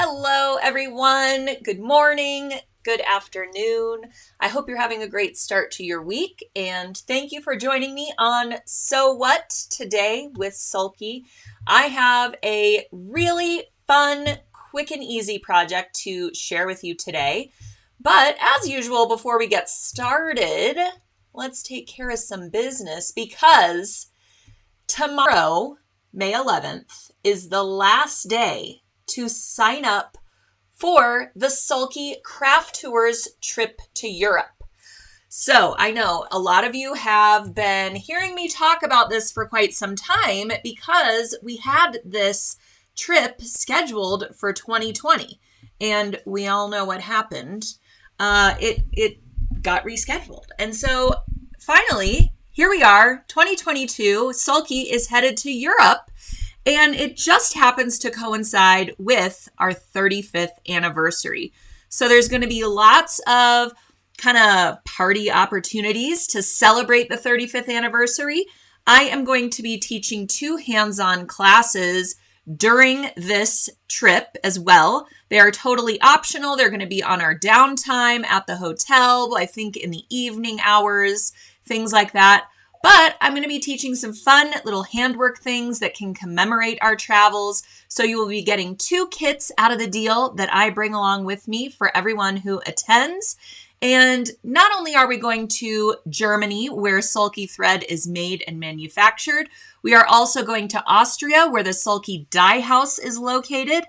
Hello, everyone. Good morning. Good afternoon. I hope you're having a great start to your week. And thank you for joining me on So What today with Sulky. I have a really fun, quick and easy project to share with you today. But as usual, before we get started, let's take care of some business because tomorrow, May 11th, is the last day to sign up for the Sulky Craft Tours trip to Europe. So I know a lot of you have been hearing me talk about this for quite some time because we had this trip scheduled for 2020 and we all know what happened. It got rescheduled. And so finally, here we are, 2022, Sulky is headed to Europe. And it just happens to coincide with our 35th anniversary. So there's going to be lots of kind of party opportunities to celebrate the 35th anniversary. I am going to be teaching 2 hands-on classes during this trip as well. They are totally optional. They're going to be on our downtime at the hotel, I think in the evening hours, things like that. But I'm going to be teaching some fun little handwork things that can commemorate our travels. So you will be getting 2 kits out of the deal that I bring along with me for everyone who attends. And not only are we going to Germany, where Sulky thread is made and manufactured, we are also going to Austria, where the Sulky dye house is located.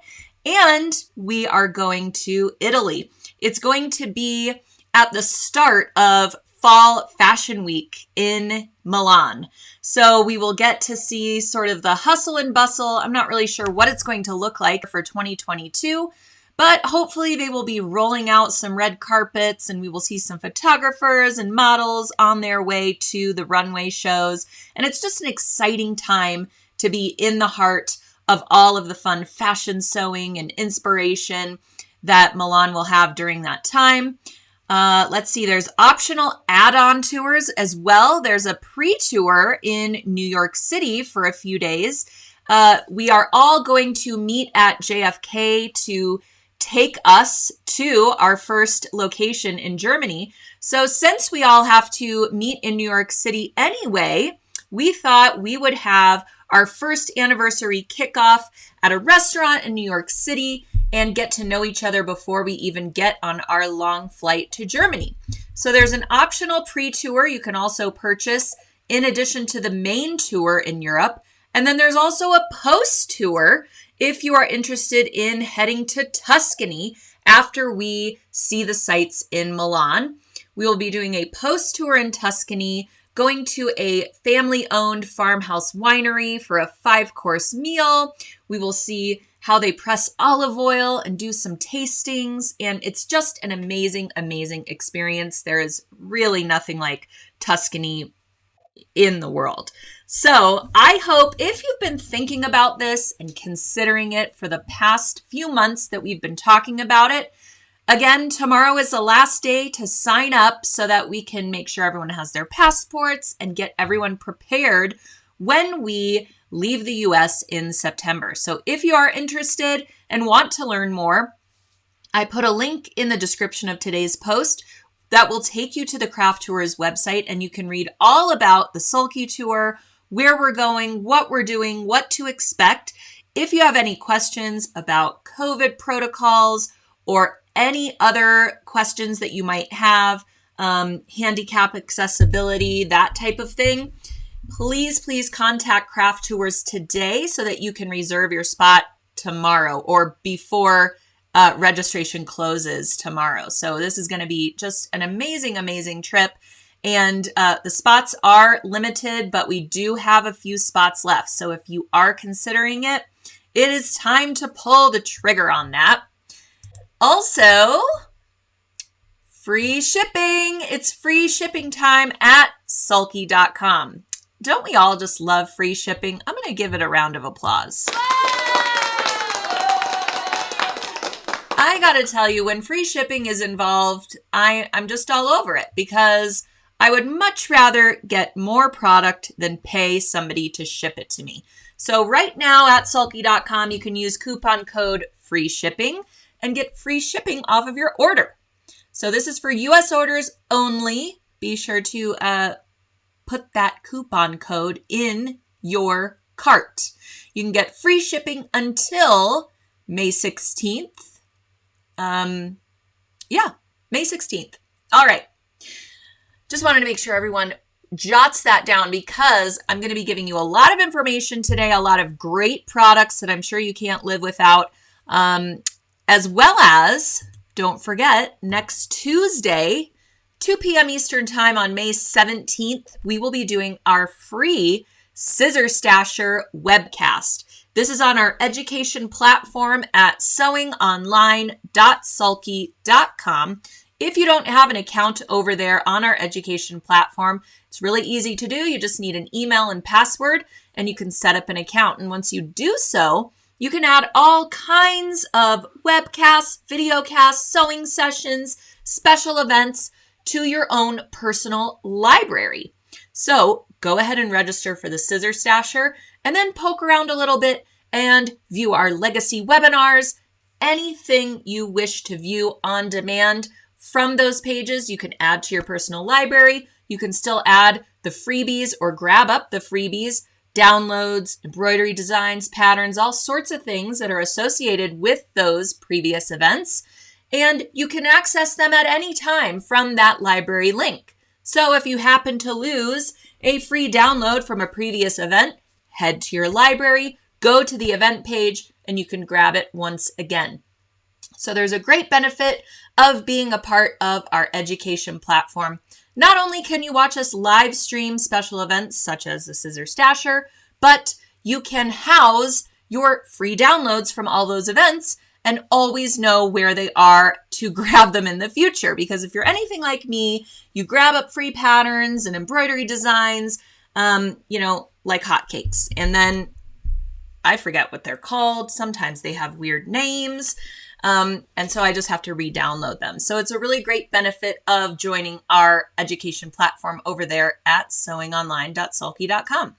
And we are going to Italy. It's going to be at the start of Fall Fashion Week in Milan. So we will get to see sort of the hustle and bustle. I'm not really sure what it's going to look like for 2022, but hopefully they will be rolling out some red carpets and we will see some photographers and models on their way to the runway shows. And it's just an exciting time to be in the heart of all of the fun fashion sewing and inspiration that Milan will have during that time. Let's see, there's optional add-on tours as well. There's a pre-tour in New York City for a few days. We are all going to meet at JFK to take us to our first location in Germany. So since we all have to meet in New York City anyway, we thought we would have our first anniversary kickoff at a restaurant in New York City and get to know each other before we even get on our long flight to Germany. So there's an optional pre-tour you can also purchase in addition to the main tour in Europe. And then there's also a post-tour if you are interested in heading to Tuscany after we see the sights in Milan. We will be doing a post-tour in Tuscany, going to a family-owned farmhouse winery for a 5-course meal. We will see how they press olive oil and do some tastings. And it's just an amazing, amazing experience. There is really nothing like Tuscany in the world. So I hope if you've been thinking about this and considering it for the past few months that we've been talking about it, again, tomorrow is the last day to sign up so that we can make sure everyone has their passports and get everyone prepared when we leave the US in September. So if you are interested and want to learn more, I put a link in the description of today's post that will take you to the Craft Tours website and you can read all about the Sulky tour, where we're going, what we're doing, what to expect. If you have any questions about COVID protocols or any other questions that you might have, handicap accessibility, that type of thing, please contact Craft Tours today so that you can reserve your spot tomorrow or before registration closes tomorrow. So this is going to be just an amazing, amazing trip. And the spots are limited, but we do have a few spots left. So if you are considering it, it is time to pull the trigger on that. Also, free shipping. It's free shipping time at sulky.com. Don't we all just love free shipping? I'm going to give it a round of applause. I got to tell you, when free shipping is involved, I'm just all over it because I would much rather get more product than pay somebody to ship it to me. So right now at sulky.com, you can use coupon code free shipping and get free shipping off of your order. So this is for US orders only. Be sure to put that coupon code in your cart. You can get free shipping until May 16th. May 16th. All right. Just wanted to make sure everyone jots that down because I'm going to be giving you a lot of information today, a lot of great products that I'm sure you can't live without, as well as, don't forget, next Tuesday, 2 p.m. Eastern Time on May 17th, we will be doing our free Scissor Stasher webcast. This is on our education platform at sewingonline.sulky.com. If you don't have an account over there on our education platform, it's really easy to do. You just need an email and password, and you can set up an account. And once you do so, you can add all kinds of webcasts, videocasts, sewing sessions, special events to your own personal library. So go ahead and register for the Scissor Stasher and then poke around a little bit and view our legacy webinars, anything you wish to view on demand from those pages. You can add to your personal library. You can still add the freebies or grab up the freebies, downloads, embroidery designs, patterns, all sorts of things that are associated with those previous events. And you can access them at any time from that library link. So if you happen to lose a free download from a previous event, head to your library, go to the event page, and you can grab it once again. So there's a great benefit of being a part of our education platform. Not only can you watch us live stream special events such as the Scissor Stasher, but you can house your free downloads from all those events and always know where they are to grab them in the future. Because if you're anything like me, you grab up free patterns and embroidery designs, like hotcakes. And then I forget what they're called. Sometimes they have weird names. And so I just have to re-download them. So it's a really great benefit of joining our education platform over there at sewingonline.sulky.com.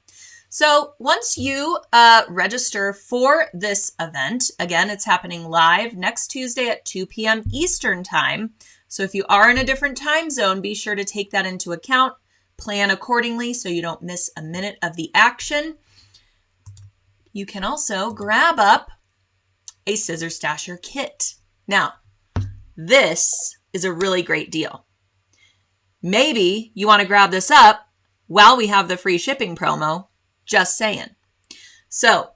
So once you register for this event, again, it's happening live next Tuesday at 2 p.m. Eastern Time. So if you are in a different time zone, be sure to take that into account, plan accordingly so you don't miss a minute of the action. You can also grab up a Scissor Stasher kit. Now, this is a really great deal. Maybe you want to grab this up while we have the free shipping promo. Just saying. So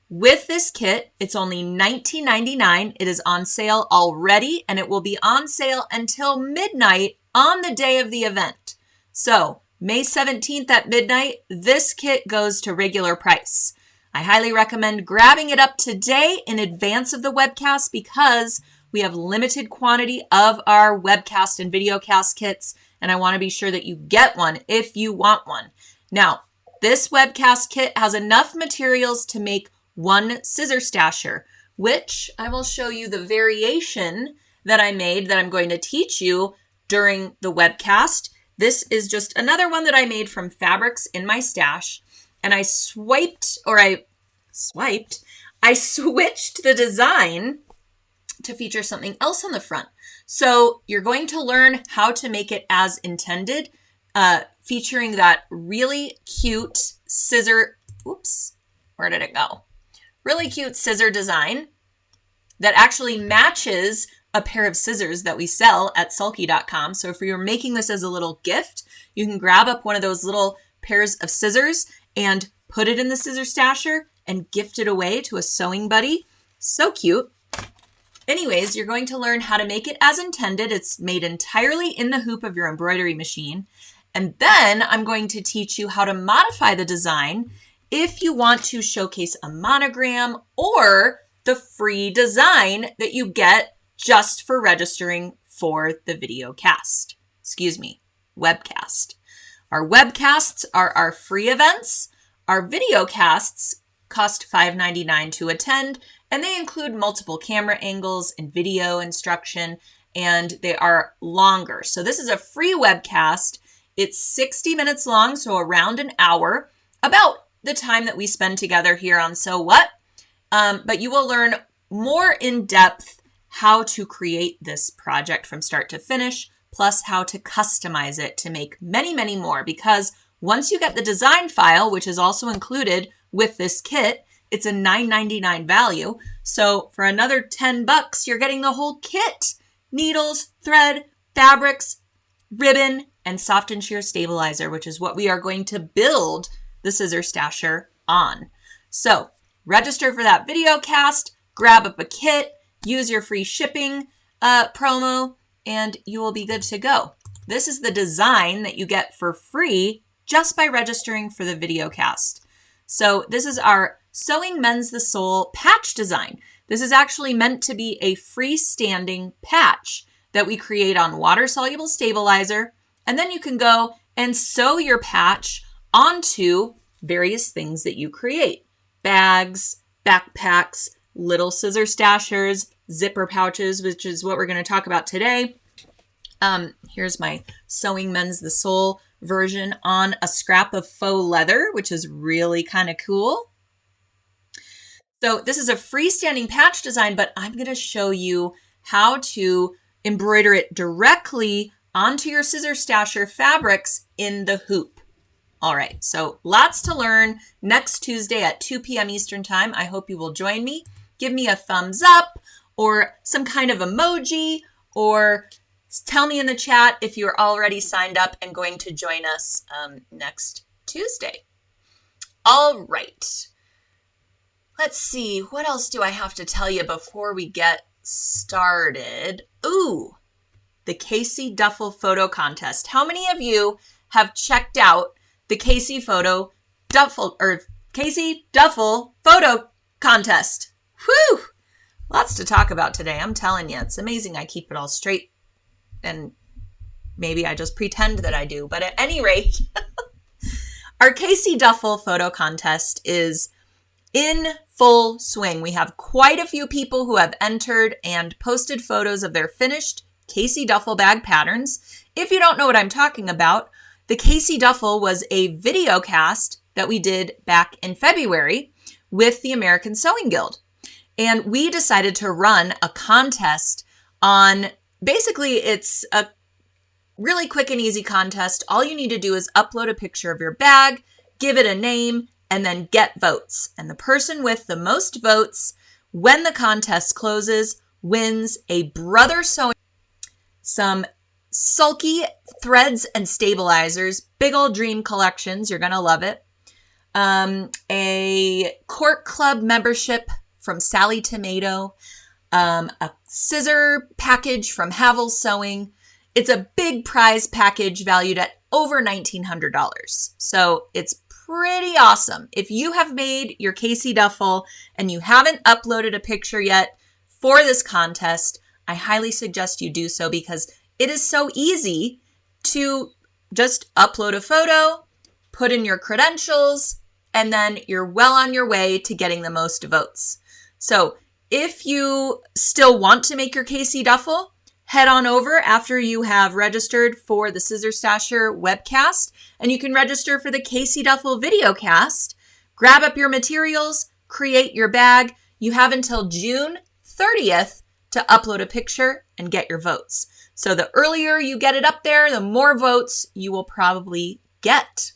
with this kit, it's only $19.99. It is on sale already, and it will be on sale until midnight on the day of the event. So May 17th at midnight, this kit goes to regular price. I highly recommend grabbing it up today in advance of the webcast because we have limited quantity of our webcast and videocast kits, and I want to be sure that you get one if you want one. Now, this webcast kit has enough materials to make one Scissor Stasher, which I will show you the variation that I made that I'm going to teach you during the webcast. This is just another one that I made from fabrics in my stash, and I switched the design to feature something else on the front. So you're going to learn how to make it as intended, featuring that really cute scissor, where did it go? Really cute scissor design that actually matches a pair of scissors that we sell at sulky.com. So if you're making this as a little gift, you can grab up one of those little pairs of scissors and put it in the Scissor Stasher and gift it away to a sewing buddy. So cute. Anyways, you're going to learn how to make it as intended. It's made entirely in the hoop of your embroidery machine. And then I'm going to teach you how to modify the design if you want to showcase a monogram or the free design that you get just for registering for the webcast. Our webcasts are our free events. Our videocasts cost $5.99 to attend, and they include multiple camera angles and video instruction, and they are longer. So this is a free webcast. It's 60 minutes long, so around an hour, about the time that we spend together here on So What. But you will learn more in depth how to create this project from start to finish, plus how to customize it to make many, many more. Because once you get the design file, which is also included with this kit, it's a $9.99 value. So for another $10, you're getting the whole kit. Needles, thread, fabrics, ribbon, and soft and sheer stabilizer, which is what we are going to build the Scissor Stasher on. So register for that video cast, grab up a kit, use your free shipping promo, and you will be good to go. This is the design that you get for free just by registering for the video cast. So this is our Sewing Mends the Soul patch design. This is actually meant to be a freestanding patch that we create on water-soluble stabilizer, and then you can go and sew your patch onto various things that you create. Bags, backpacks, little scissor stashers, zipper pouches, which is what we're going to talk about today. Here's my Sewing Mends the Soul version on a scrap of faux leather, which is really kind of cool. So this is a freestanding patch design, but I'm going to show you how to embroider it directly onto your Scissor Stasher fabrics in the hoop. All right, so lots to learn next Tuesday at 2 p.m. Eastern Time. I hope you will join me. Give me a thumbs up or some kind of emoji, or tell me in the chat if you're already signed up and going to join us next Tuesday. All right. Let's see, what else do I have to tell you before we get started? Ooh, the Casey Duffle photo contest. How many of you have checked out the Casey Duffle photo contest? Whew! Lots to talk about today. I'm telling you, it's amazing I keep it all straight, and maybe I just pretend that I do. But at any rate, our Casey Duffle photo contest is in full swing. We have quite a few people who have entered and posted photos of their finished Casey Duffle bag patterns. If you don't know what I'm talking about, the Casey Duffle was a video cast that we did back in February with the American Sewing Guild. And we decided to run a contest on, basically it's a really quick and easy contest. All you need to do is upload a picture of your bag, give it a name, and then get votes. And the person with the most votes when the contest closes wins a Brother Sewing, some sulky threads and stabilizers, big old dream collections. You're going to love it. A Court Club membership from Sally Tomato, a scissor package from Havel Sewing. It's a big prize package valued at over $1,900. So it's pretty awesome. If you have made your Casey Duffle and you haven't uploaded a picture yet for this contest, I highly suggest you do so, because it is so easy to just upload a photo, put in your credentials, and then you're well on your way to getting the most votes. So if you still want to make your Casey Duffle, head on over after you have registered for the Scissor Stasher webcast, and you can register for the Casey Duffle videocast. Grab up your materials, create your bag. You have until June 30th to upload a picture and get your votes. So the earlier you get it up there, the more votes you will probably get.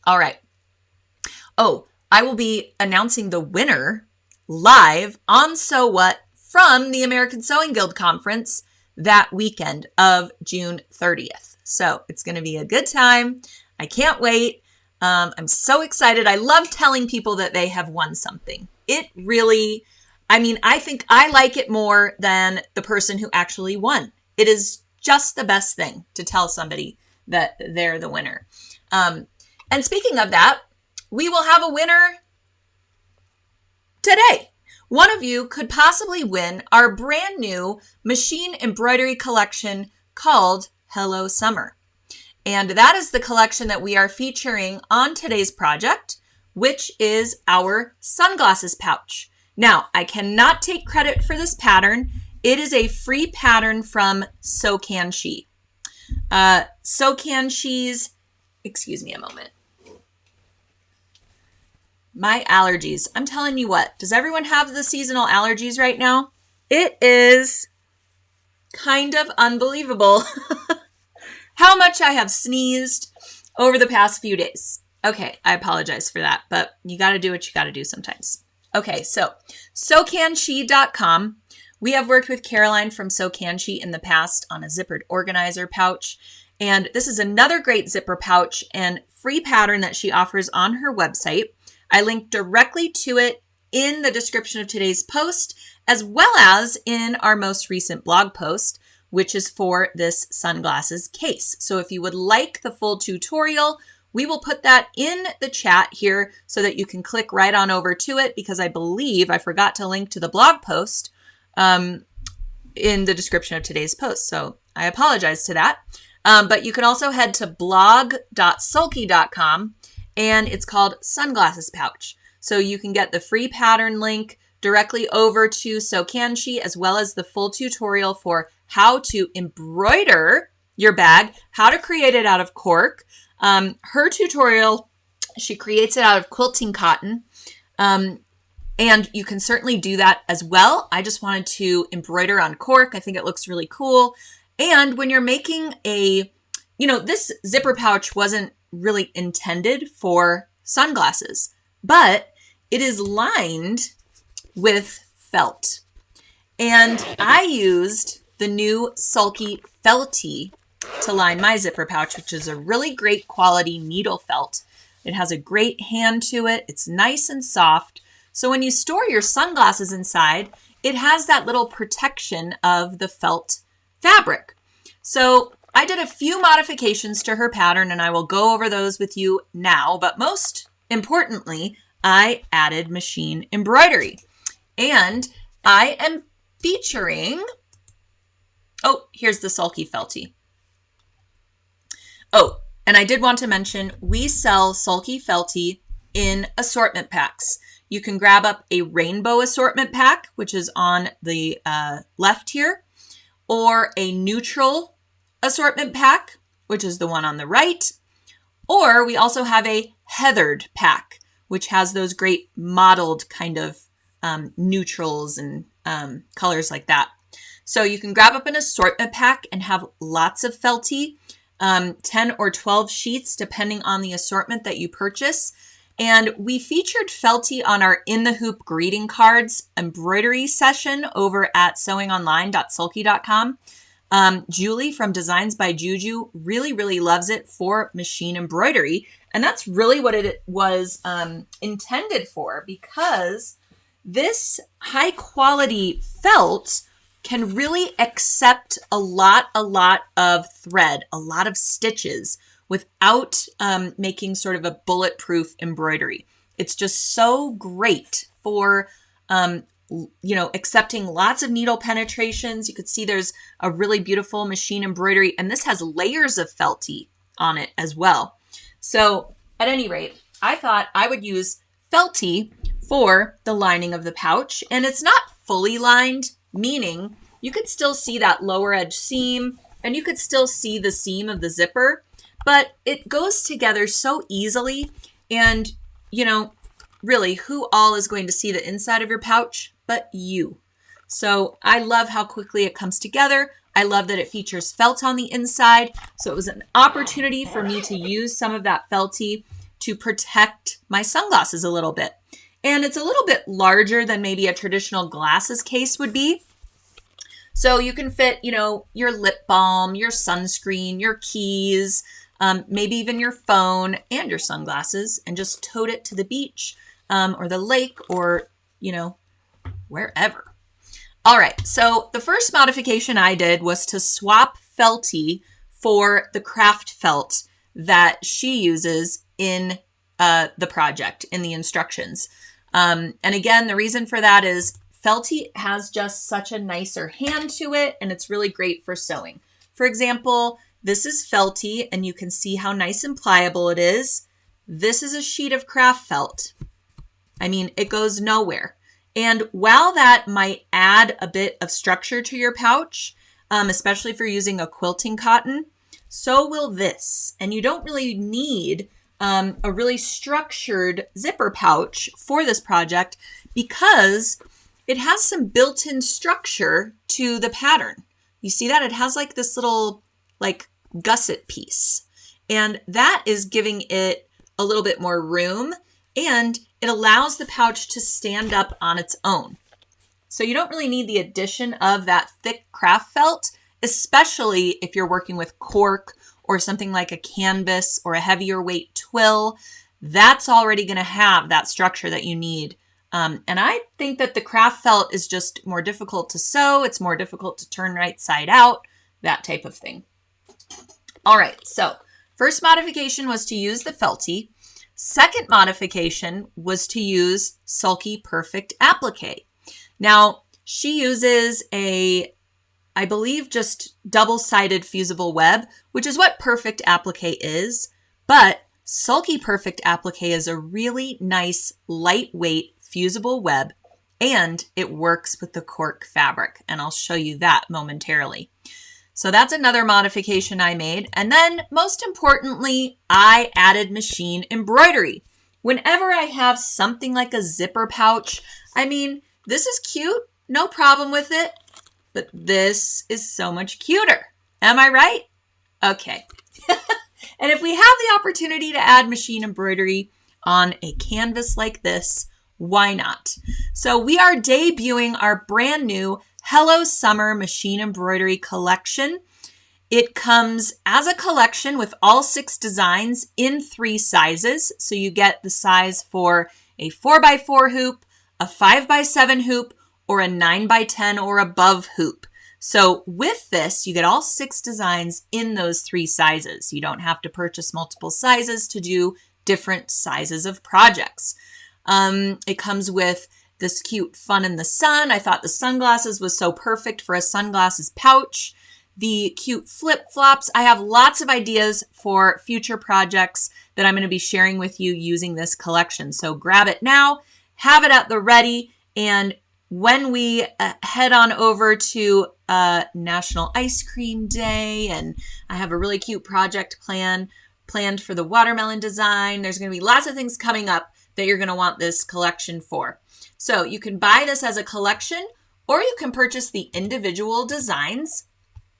All right. Oh, I will be announcing the winner live on So What from the American Sewing Guild Conference that weekend of June 30th. So it's going to be a good time. I can't wait. I'm so excited. I love telling people that they have won something. It really, I think I like it more than the person who actually won. It is just the best thing to tell somebody that they're the winner. And speaking of that, we will have a winner today. One of you could possibly win our brand new machine embroidery collection called Hello Summer. And that is the collection that we are featuring on today's project, which is our sunglasses pouch. Now, I cannot take credit for this pattern. It is a free pattern from So Can She. So Can She's, excuse me a moment. My allergies. I'm telling you what, does everyone have the seasonal allergies right now? It is kind of unbelievable how much I have sneezed over the past few days. Okay, I apologize for that, but you got to do what you got to do sometimes. Okay, so SoCanShe.com. We have worked with Caroline from SoCanShe in the past on a zippered organizer pouch, and this is another great zipper pouch and free pattern that she offers on her website. I link directly to it in the description of today's post, as well as in our most recent blog post, which is for this sunglasses case. So if you would like the full tutorial, we will put that in the chat here so that you can click right on over to it, because I believe I forgot to link to the blog post in the description of today's post. So I apologize to that. But you can also head to blog.sulky.com, and it's called Sunglasses Pouch. So you can get the free pattern link directly over to SoCanShe, as well as the full tutorial for how to embroider your bag, how to create it out of cork. Her tutorial, she creates it out of quilting cotton. And you can certainly do that as well. I just wanted to embroider on cork. I think it looks really cool. And when you're making this zipper pouch wasn't really intended for sunglasses, but it is lined with felt. And I used the new Sulky Felty to line my zipper pouch, which is a really great quality needle felt. It has a great hand to it. It's nice and soft. So when you store your sunglasses inside, it has that little protection of the felt fabric. So I did a few modifications to her pattern, and I will go over those with you now. But most importantly, I added machine embroidery. And I am featuring, here's the Sulky Felty. Oh, and I did want to mention, we sell Sulky Felty in assortment packs. You can grab up a rainbow assortment pack, which is on the left here, or a neutral assortment pack, which is the one on the right. Or we also have a heathered pack, which has those great mottled kind of neutrals and colors like that. So you can grab up an assortment pack and have lots of Felty, 10 or 12 sheets, depending on the assortment that you purchase. And we featured Felty on our In the Hoop greeting cards embroidery session over at sewingonline.sulky.com. Julie from Designs by Juju really, really loves it for machine embroidery. And that's really what it was intended for, because this high quality felt can really accept a lot of thread, a lot of stitches without making sort of a bulletproof embroidery. It's just so great for, accepting lots of needle penetrations. You could see there's a really beautiful machine embroidery, and this has layers of Felty on it as well. So at any rate, I thought I would use Felty for the lining of the pouch, and it's not fully lined, meaning you could still see that lower edge seam, and you could still see the seam of the zipper, but it goes together so easily. And, really, who all is going to see the inside of your pouch but you? So I love how quickly it comes together. I love that it features felt on the inside. So it was an opportunity for me to use some of that Felty to protect my sunglasses a little bit. And it's a little bit larger than maybe a traditional glasses case would be. So you can fit, your lip balm, your sunscreen, your keys, maybe even your phone and your sunglasses, and just tote it to the beach or the lake or, wherever. All right. So the first modification I did was to swap Felty for the craft felt that she uses in the project, in the instructions. And again, the reason for that is Felty has just such a nicer hand to it, and it's really great for sewing. For example, this is Felty, and you can see how nice and pliable it is. This is a sheet of craft felt. I mean, it goes nowhere. And while that might add a bit of structure to your pouch, especially if you're using a quilting cotton, so will this. And you don't really need a really structured zipper pouch for this project because it has some built-in structure to the pattern. You see that? It has like this little like gusset piece, and that is giving it a little bit more room, and it allows the pouch to stand up on its own. So you don't really need the addition of that thick craft felt, especially if you're working with cork or something like a canvas or a heavier weight twill. That's already going to have that structure that you need. And I think that the craft felt is just more difficult to sew. It's more difficult to turn right side out, that type of thing. All right, so first modification was to use the felty. Second modification was to use Sulky Perfect Applique. Now, she uses a, I believe, just double-sided fusible web, which is what Perfect Applique is, but Sulky Perfect Applique is a really nice, lightweight fusible web, and it works with the cork fabric, and I'll show you that momentarily. So that's another modification I made. And then, most importantly, I added machine embroidery. Whenever I have something like a zipper pouch, I mean, this is cute, no problem with it, but this is so much cuter. Am I right? Okay. And if we have the opportunity to add machine embroidery on a canvas like this, why not? So we are debuting our brand new Hello Summer Machine Embroidery collection. It comes as a collection with all 6 designs in 3 sizes. So you get the size for a 4x4 hoop, a 5x7 hoop, or a 9x10 or above hoop. So with this, you get all 6 designs in those 3 sizes. You don't have to purchase multiple sizes to do different sizes of projects. It comes with this cute fun in the sun. I thought the sunglasses was so perfect for a sunglasses pouch. The cute flip-flops. I have lots of ideas for future projects that I'm going to be sharing with you using this collection. So grab it now, have it at the ready, and when we head on over to National Ice Cream Day, and I have a really cute project planned for the watermelon design. There's going to be lots of things coming up that you're going to want this collection for. So you can buy this as a collection, or you can purchase the individual designs,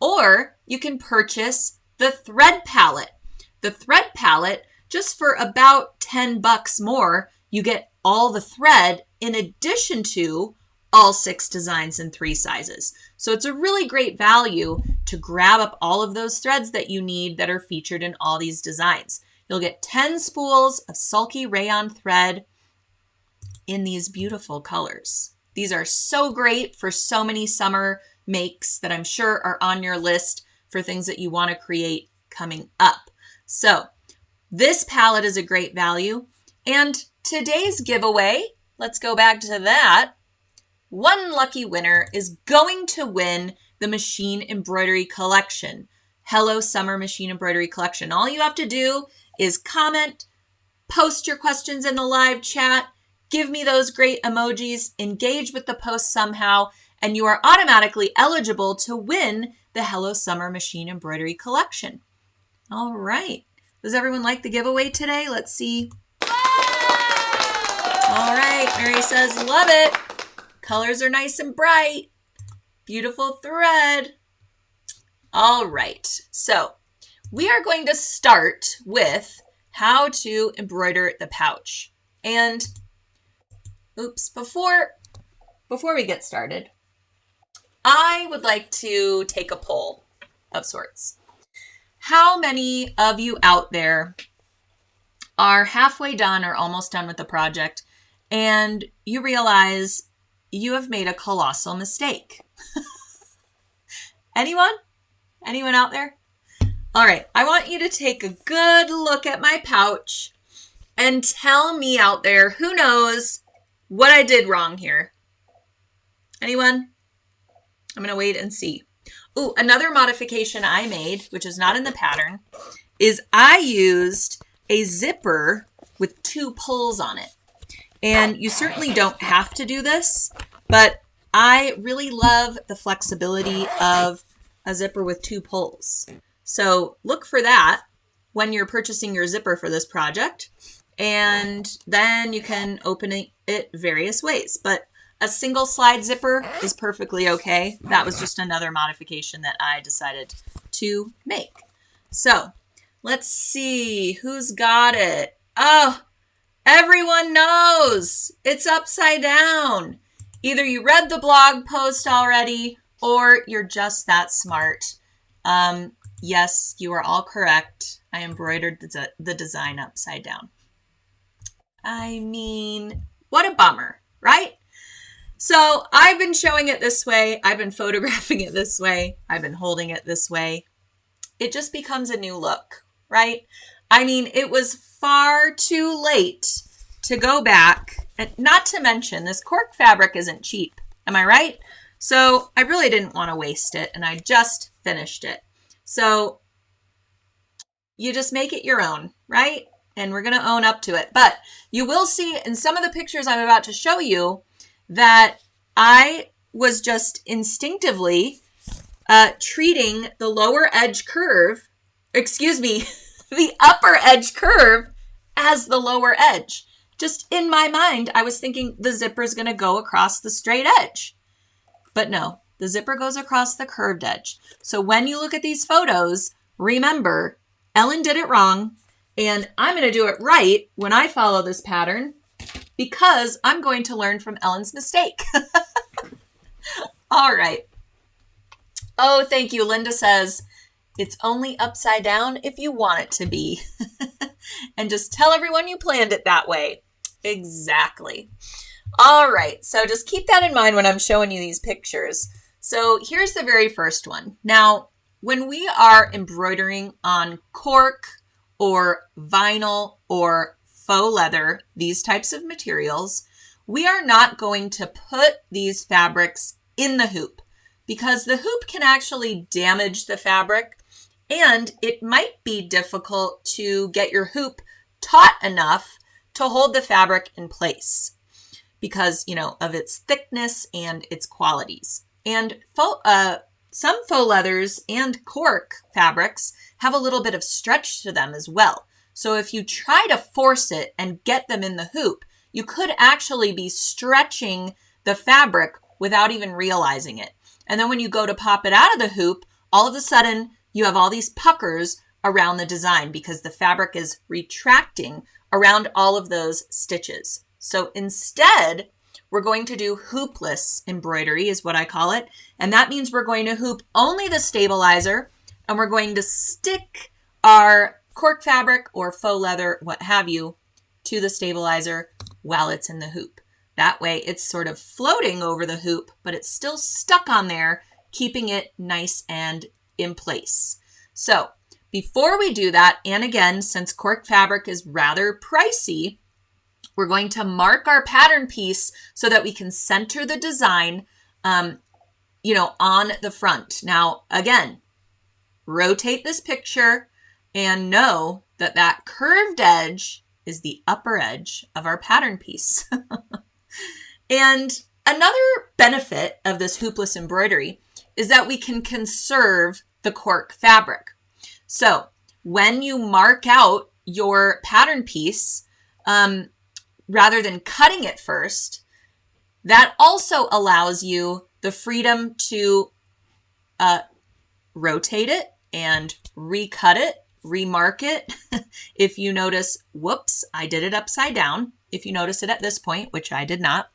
or you can purchase the thread palette. The thread palette, just for about $10 more, you get all the thread in addition to all 6 designs in 3 sizes. So it's a really great value to grab up all of those threads that you need that are featured in all these designs. You'll get 10 spools of sulky rayon thread in these beautiful colors. These are so great for so many summer makes that I'm sure are on your list for things that you want to create coming up. So this palette is a great value. And today's giveaway, let's go back to that. One lucky winner is going to win the Machine Embroidery Collection. Hello Summer Machine Embroidery Collection. All you have to do is comment, post your questions in the live chat, give me those great emojis, engage with the post somehow, and you are automatically eligible to win the Hello Summer Machine Embroidery Collection. All right. Does everyone like the giveaway today? Let's see. All right. Mary says, love it. Colors are nice and bright. Beautiful thread. All right. So we are going to start with how to embroider the pouch. And oops, before we get started, I would like to take a poll of sorts. How many of you out there are halfway done or almost done with the project and you realize you have made a colossal mistake? Anyone? Anyone out there? All right, I want you to take a good look at my pouch and tell me out there who knows what I did wrong here. Anyone? I'm going to wait and see. Ooh, another modification I made, which is not in the pattern, is I used a zipper with 2 pulls on it. And you certainly don't have to do this, but I really love the flexibility of a zipper with 2 pulls. So look for that when you're purchasing your zipper for this project. And then you can open it various ways. But a single slide zipper is perfectly okay. That was just another modification that I decided to make. So let's see who's got it. Oh, everyone knows it's upside down. Either you read the blog post already or you're just that smart. Yes, you are all correct. I embroidered the design upside down. I mean, what a bummer, right? So I've been showing it this way. I've been photographing it this way. I've been holding it this way. It just becomes a new look, right? I mean, it was far too late to go back. And not to mention, this cork fabric isn't cheap. Am I right? So I really didn't want to waste it, and I just finished it. So you just make it your own, right? And we're going to own up to it. But you will see in some of the pictures I'm about to show you that I was just instinctively treating the lower edge curve, the upper edge curve as the lower edge. Just in my mind, I was thinking the zipper is going to go across the straight edge. But no, the zipper goes across the curved edge. So when you look at these photos, remember, Ellen did it wrong, and I'm going to do it right when I follow this pattern, because I'm going to learn from Ellen's mistake. All right. Oh, thank you. Linda says, it's only upside down if you want it to be. And just tell everyone you planned it that way. Exactly. All right. So just keep that in mind when I'm showing you these pictures. So here's the very first one. Now, when we are embroidering on cork or vinyl or faux leather, these types of materials, we are not going to put these fabrics in the hoop because the hoop can actually damage the fabric, and it might be difficult to get your hoop taut enough to hold the fabric in place because, of its thickness and its qualities. And some faux leathers and cork fabrics have a little bit of stretch to them as well. So if you try to force it and get them in the hoop, you could actually be stretching the fabric without even realizing it. And then when you go to pop it out of the hoop, all of a sudden you have all these puckers around the design because the fabric is retracting around all of those stitches. So instead, we're going to do hoopless embroidery is what I call it. And that means we're going to hoop only the stabilizer, and we're going to stick our cork fabric or faux leather, what have you, to the stabilizer while it's in the hoop. That way it's sort of floating over the hoop, but it's still stuck on there, keeping it nice and in place. So before we do that, and again, since cork fabric is rather pricey, we're going to mark our pattern piece so that we can center the design, on the front. Now, again, rotate this picture and know that that curved edge is the upper edge of our pattern piece. And another benefit of this hoopless embroidery is that we can conserve the cork fabric. So when you mark out your pattern piece, rather than cutting it first, that also allows you the freedom to rotate it and recut it, remark it. If you notice, whoops, I did it upside down. If you notice it at this point, which I did not.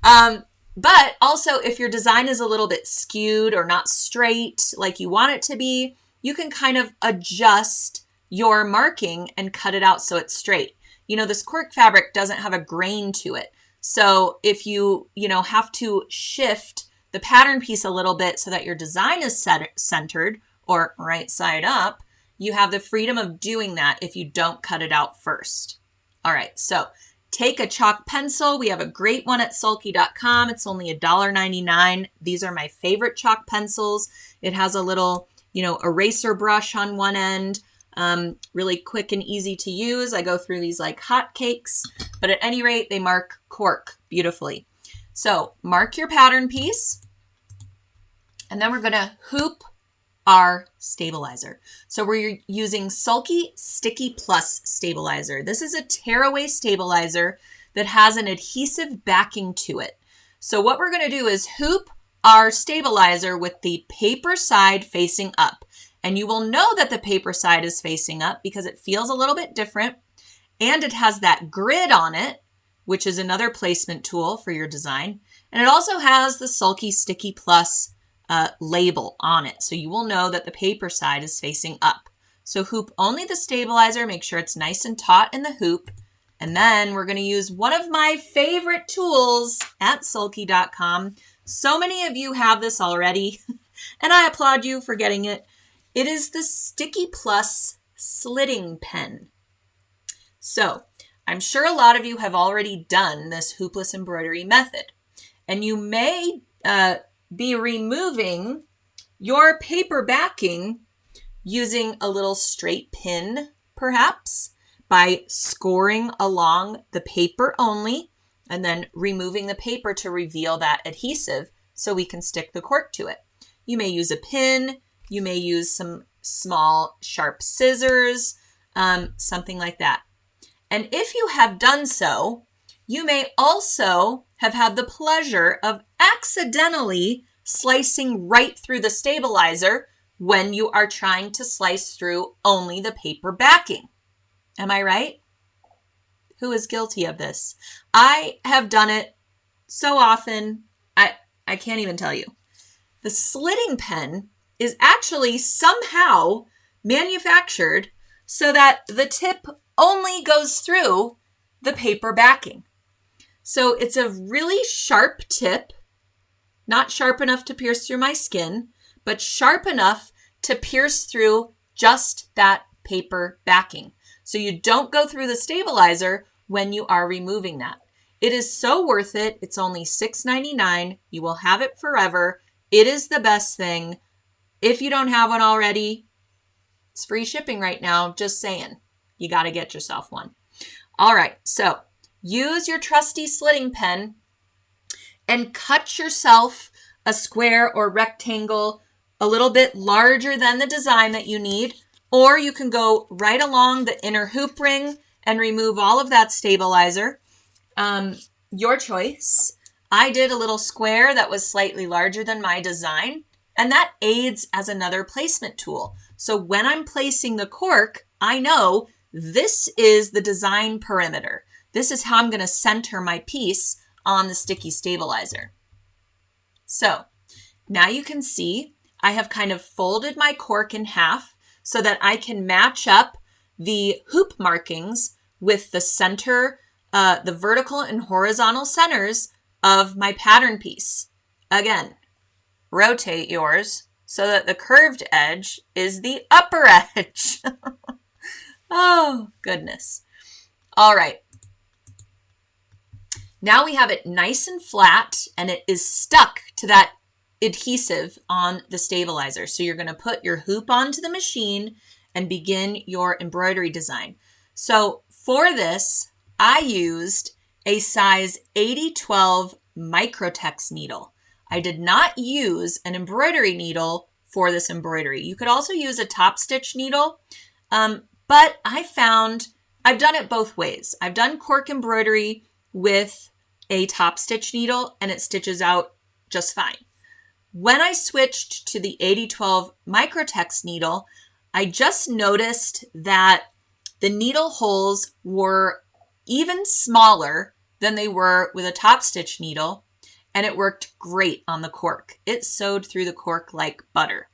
But also if your design is a little bit skewed or not straight like you want it to be, you can kind of adjust your marking and cut it out so it's straight. This cork fabric doesn't have a grain to it. So if you have to shift the pattern piece a little bit so that your design is centered or right side up, you have the freedom of doing that if you don't cut it out first. All right, so take a chalk pencil. We have a great one at sulky.com. It's only $1.99. These are my favorite chalk pencils. It has a little, eraser brush on one end. Really quick and easy to use. I go through these like hotcakes, but at any rate, they mark cork beautifully. So mark your pattern piece, and then we're going to hoop our stabilizer. So we're using Sulky Sticky Plus stabilizer. This is a tearaway stabilizer that has an adhesive backing to it. So what we're going to do is hoop our stabilizer with the paper side facing up. And you will know that the paper side is facing up because it feels a little bit different. And it has that grid on it, which is another placement tool for your design. And it also has the Sulky Sticky Plus label on it. So you will know that the paper side is facing up. So hoop only the stabilizer, make sure it's nice and taut in the hoop. And then we're going to use one of my favorite tools at sulky.com. So many of you have this already, and I applaud you for getting it. It is the Sticky Plus slitting pen. So I'm sure a lot of you have already done this hoopless embroidery method, and you may be removing your paper backing using a little straight pin, perhaps, by scoring along the paper only, and then removing the paper to reveal that adhesive so we can stick the cork to it. You may use a pin, you may use some small sharp scissors, something like that. And if you have done so, you may also have had the pleasure of accidentally slicing right through the stabilizer when you are trying to slice through only the paper backing. Am I right? Who is guilty of this? I have done it so often, I can't even tell you. The slitting pen is actually somehow manufactured so that the tip only goes through the paper backing. So it's a really sharp tip, not sharp enough to pierce through my skin, but sharp enough to pierce through just that paper backing. So you don't go through the stabilizer when you are removing that. It is so worth it. It's only $6.99. You will have it forever. It is the best thing. If you don't have one already, it's free shipping right now. Just saying. You got to get yourself one. All right. So use your trusty slitting pen and cut yourself a square or rectangle a little bit larger than the design that you need. Or you can go right along the inner hoop ring and remove all of that stabilizer. Your choice. I did a little square that was slightly larger than my design, and that aids as another placement tool. So when I'm placing the cork, I know this is the design perimeter. This is how I'm going to center my piece on the sticky stabilizer. So now you can see I have kind of folded my cork in half so that I can match up the hoop markings with the center, the vertical and horizontal centers of my pattern piece. Again, rotate yours so that the curved edge is the upper edge. Oh, goodness. All right. Now we have it nice and flat, and it is stuck to that adhesive on the stabilizer. So you're going to put your hoop onto the machine and begin your embroidery design. So for this, I used a size 80-12 microtex needle. I did not use an embroidery needle for this embroidery. You could also use a top stitch needle, but I found I've done it both ways. I've done cork embroidery with a top stitch needle and it stitches out just fine. When I switched to the 80-12 microtex needle, I just noticed that the needle holes were even smaller than they were with a top stitch needle, and it worked great on the cork. It sewed through the cork like butter.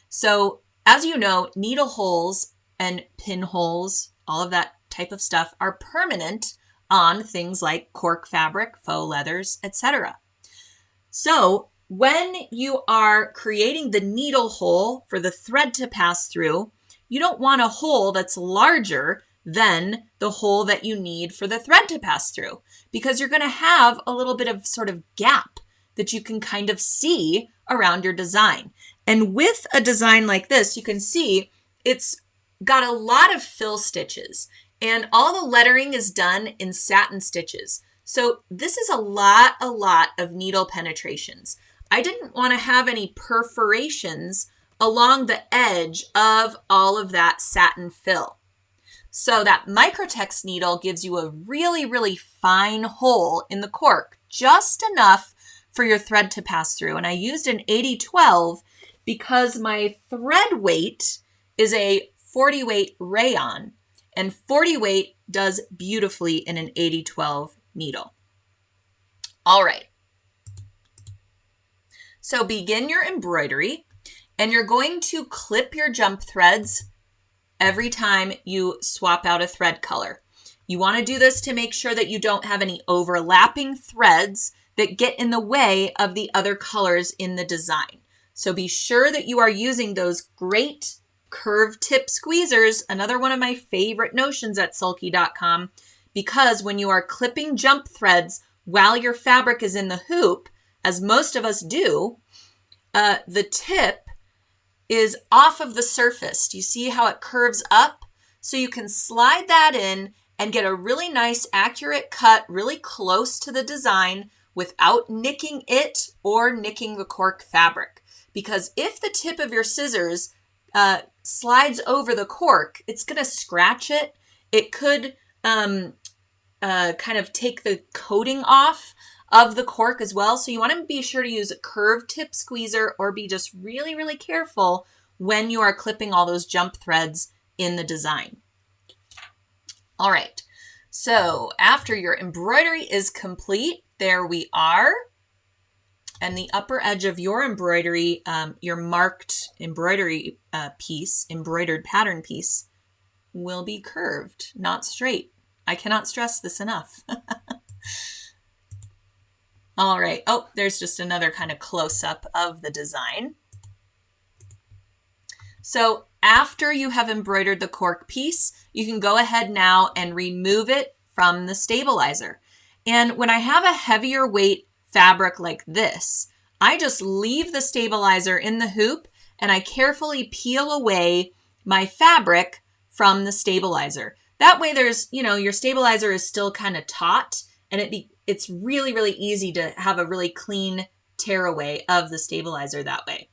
So as you know, needle holes and pinholes, all of that type of stuff are permanent on things like cork fabric, faux leathers, etc. So when you are creating the needle hole for the thread to pass through, you don't want a hole that's larger than the hole that you need for the thread to pass through, because you're going to have a little bit of sort of gap that you can kind of see around your design. And with a design like this, you can see it's got a lot of fill stitches and all the lettering is done in satin stitches. So this is a lot of needle penetrations. I didn't want to have any perforations along the edge of all of that satin fill. So that microtex needle gives you a really, really fine hole in the cork, just enough for your thread to pass through. And I used an 80-12 because my thread weight is a 40 weight rayon, and 40 weight does beautifully in an 80-12 needle. All right. So begin your embroidery, and you're going to clip your jump threads every time you swap out a thread color. You want to do this to make sure that you don't have any overlapping threads that get in the way of the other colors in the design. So be sure that you are using those great curved tip squeezers, another one of my favorite notions at sulky.com, because when you are clipping jump threads while your fabric is in the hoop, as most of us do, the tip is off of the surface. Do you see how it curves up? So you can slide that in and get a really nice accurate cut really close to the design without nicking it or nicking the cork fabric. Because if the tip of your scissors slides over the cork, it's going to scratch it. It could kind of take the coating off of the cork as well. So you want to be sure to use a curved tip squeezer or be just really, really careful when you are clipping all those jump threads in the design. All right. So after your embroidery is complete, there we are. And the upper edge of your embroidery, your marked embroidery piece, embroidered pattern piece, will be curved, not straight. I cannot stress this enough. All right. Oh, there's just another kind of close-up of the design. So after you have embroidered the cork piece, you can go ahead now and remove it from the stabilizer. And when I have a heavier weight fabric like this, I just leave the stabilizer in the hoop and I carefully peel away my fabric from the stabilizer. That way there's, your stabilizer is still kind of taut, and it's really, really easy to have a really clean tear away of the stabilizer that way.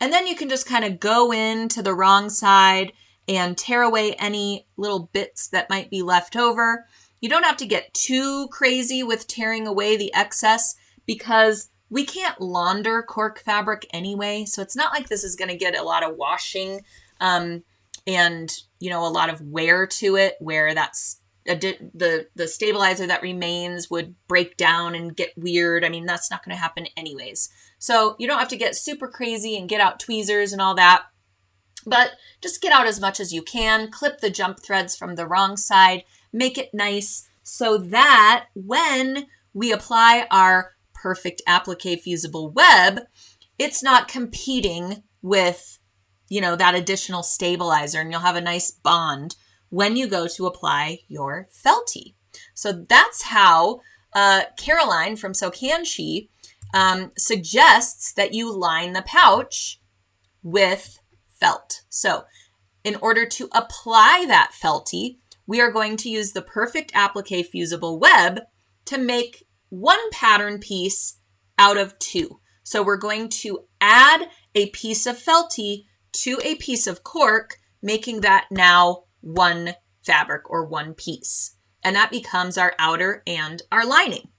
And then you can just kind of go into the wrong side and tear away any little bits that might be left over. You don't have to get too crazy with tearing away the excess because we can't launder cork fabric anyway. So it's not like this is going to get a lot of washing and, a lot of wear to it, where that's the stabilizer that remains would break down and get weird. I mean, that's not going to happen anyways. So you don't have to get super crazy and get out tweezers and all that, but just get out as much as you can. Clip the jump threads from the wrong side, make it nice so that when we apply our perfect applique fusible web, it's not competing with, that additional stabilizer, and you'll have a nice bond when you go to apply your felty. So that's how Caroline from So Can She suggests that you line the pouch with felt. So in order to apply that felty, we are going to use the perfect applique fusible web to make one pattern piece out of two. So we're going to add a piece of felty to a piece of cork, making that now one fabric or one piece. And that becomes our outer and our lining.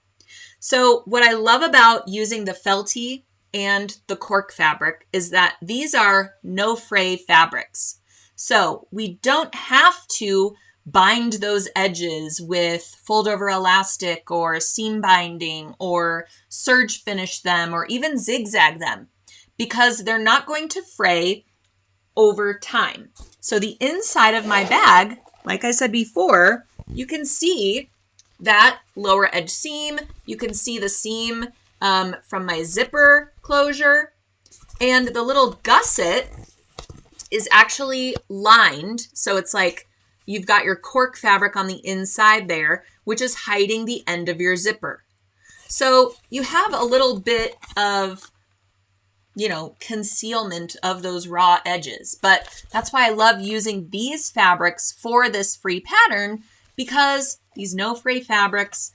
So what I love about using the felty and the cork fabric is that these are no fray fabrics. So we don't have to bind those edges with fold over elastic or seam binding or serge finish them or even zigzag them, because they're not going to fray over time. So the inside of my bag, like I said before, you can see that lower edge seam. You can see the seam from my zipper closure, and the little gusset is actually lined. So it's like you've got your cork fabric on the inside there, which is hiding the end of your zipper. So you have a little bit of, concealment of those raw edges. But that's why I love using these fabrics for this free pattern, because these no fray fabrics,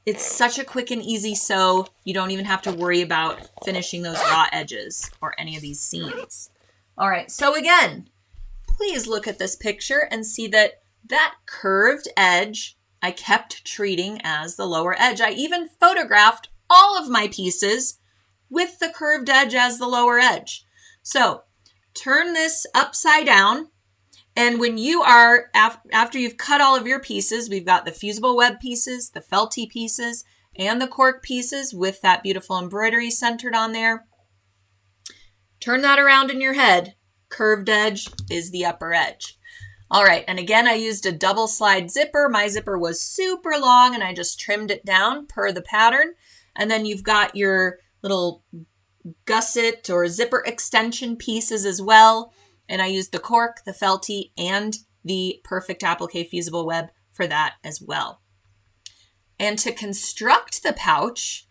it's such a quick and easy sew. You don't even have to worry about finishing those raw edges or any of these seams. All right, so again, please look at this picture and see that that curved edge I kept treating as the lower edge. I even photographed all of my pieces with the curved edge as the lower edge. So turn this upside down. And when you are, after you've cut all of your pieces, we've got the fusible web pieces, the felty pieces, and the cork pieces with that beautiful embroidery centered on there. Turn that around in your head. Curved edge is the upper edge. All right, and again, I used a double slide zipper. My zipper was super long and I just trimmed it down per the pattern. And then you've got your little gusset or zipper extension pieces as well. And I used the cork, the felty, and the perfect applique fusible web for that as well. And to construct the pouch,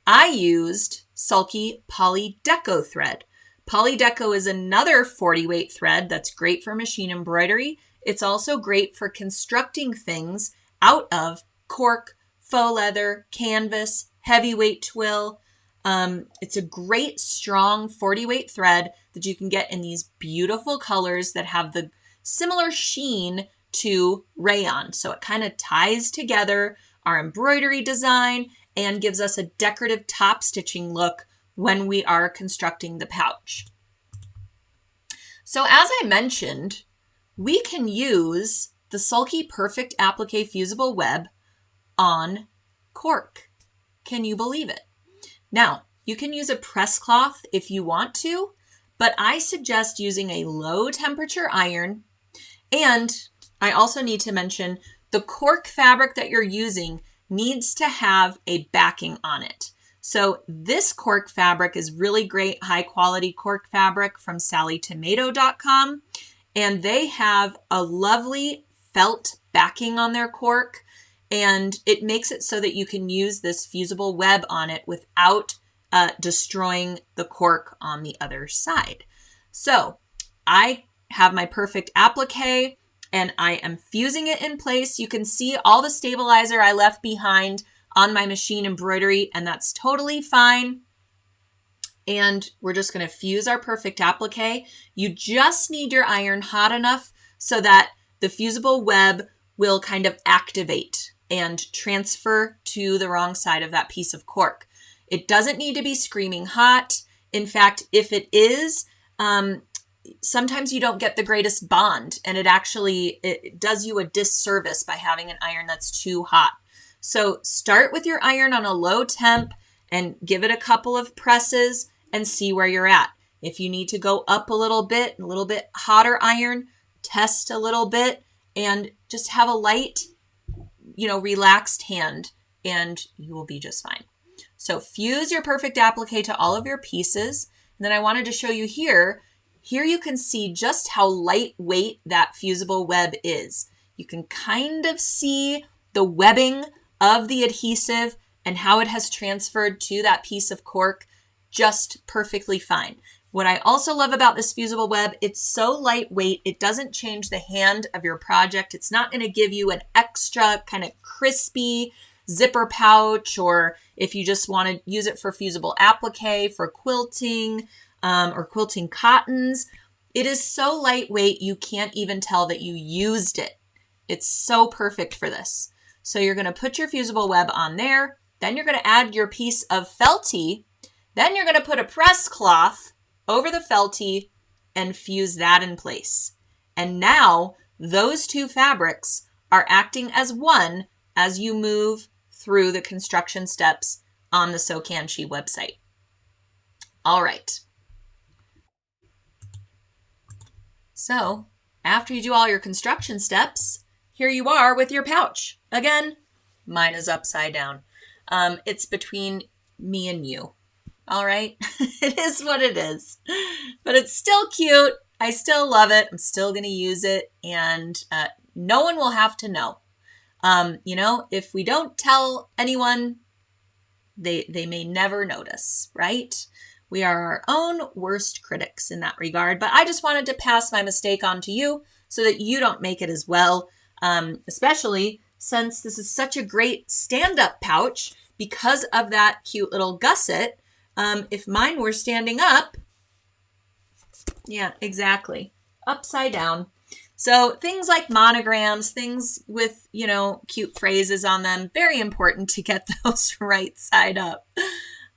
I used Sulky Poly Deco thread. Poly Deco is another 40 weight thread that's great for machine embroidery. It's also great for constructing things out of cork, faux leather, canvas, heavyweight twill. It's a great strong 40 weight thread that you can get in these beautiful colors that have the similar sheen to rayon. So it kind of ties together our embroidery design and gives us a decorative top stitching look when we are constructing the pouch. So as I mentioned, we can use the Sulky Perfect Applique Fusible Web on cork. Can you believe it? Now, you can use a press cloth if you want to, but I suggest using a low temperature iron. And I also need to mention the cork fabric that you're using needs to have a backing on it. So this cork fabric is really great, high quality cork fabric from sallytomato.com. And they have a lovely felt backing on their cork. And it makes it so that you can use this fusible web on it without destroying the cork on the other side. So I have my perfect applique and I am fusing it in place. You can see all the stabilizer I left behind on my machine embroidery, and that's totally fine. And we're just going to fuse our perfect applique. You just need your iron hot enough so that the fusible web will kind of activate and transfer to the wrong side of that piece of cork. It doesn't need to be screaming hot. In fact, if it is, sometimes you don't get the greatest bond, and it does you a disservice by having an iron that's too hot. So start with your iron on a low temp and give it a couple of presses and see where you're at. If you need to go up a little bit hotter iron, test a little bit and just have a light, relaxed hand and you will be just fine. So fuse your perfect applique to all of your pieces. And then I wanted to show you here you can see just how lightweight that fusible web is. You can kind of see the webbing of the adhesive and how it has transferred to that piece of cork just perfectly fine. What I also love about this fusible web, it's so lightweight, it doesn't change the hand of your project. It's not going to give you an extra kind of crispy zipper pouch, or if you just want to use it for fusible applique, for quilting or quilting cottons. It is so lightweight, you can't even tell that you used it. It's so perfect for this. So you're going to put your fusible web on there. Then you're going to add your piece of felty. Then you're going to put a press cloth over the felty and fuse that in place. And now those two fabrics are acting as one as you move through the construction steps on the Sew Can She website. All right. So after you do all your construction steps, here you are with your pouch. Again, mine is upside down. It's between me and you. All right. It is what it is, but it's still cute. I still love it. I'm still going to use it, and no one will have to know. If we don't tell anyone, they may never notice, right? We are our own worst critics in that regard, but I just wanted to pass my mistake on to you so that you don't make it as well, especially since this is such a great stand-up pouch because of that cute little gusset. If mine were standing up, Yeah, exactly. Upside down. So things like monograms, things with, cute phrases on them, very important to get those right side up.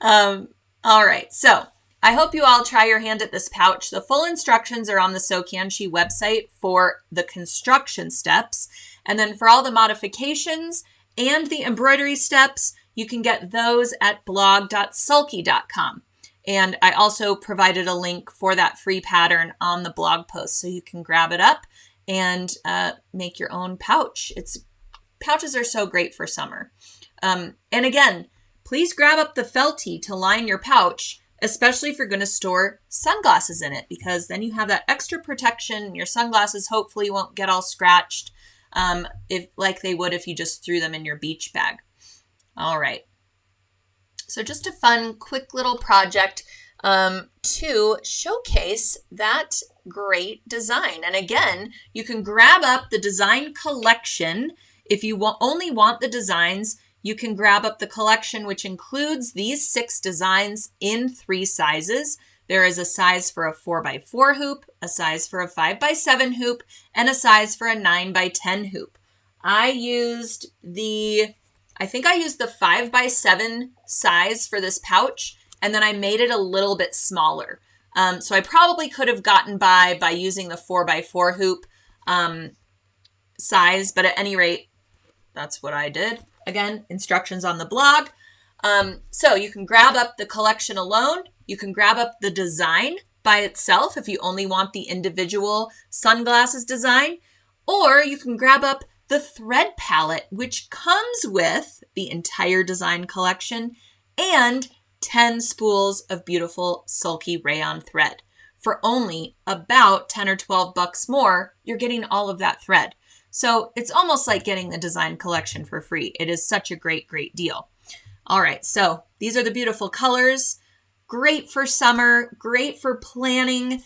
All right, so I hope you all try your hand at this pouch. The full instructions are on the Sokanshi website for the construction steps. And then for all the modifications and the embroidery steps, you can get those at blog.sulky.com. And I also provided a link for that free pattern on the blog post, so you can grab it up and make your own pouch. Pouches are so great for summer. And again, please grab up the felty to line your pouch, especially if you're going to store sunglasses in it, because then you have that extra protection. Your sunglasses hopefully won't get all scratched like they would if you just threw them in your beach bag. All right. So just a fun, quick little project to showcase that great design. And again, you can grab up the design collection. If you only want the designs, you can grab up the collection, which includes these 6 designs in 3 sizes. There is a size for a 4x4 hoop, a size for a 5x7 hoop, and a size for a 9x10 hoop. I think I used the 5x7 size for this pouch, and then I made it a little bit smaller. So I probably could have gotten by using the 4x4 hoop size, but at any rate, that's what I did. Again, instructions on the blog. So you can grab up the collection alone. You can grab up the design by itself if you only want the individual sunglasses design, or you can grab up the thread palette, which comes with the entire design collection and 10 spools of beautiful sulky rayon thread. For only about 10 or 12 bucks more, you're getting all of that thread. So it's almost like getting the design collection for free. It is such a great, great deal. All right, so these are the beautiful colors. Great for summer, great for planning,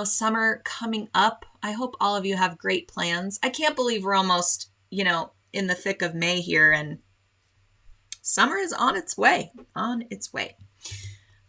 summer coming up. I hope all of you have great plans. I can't believe we're almost, in the thick of May here, and summer is on its way.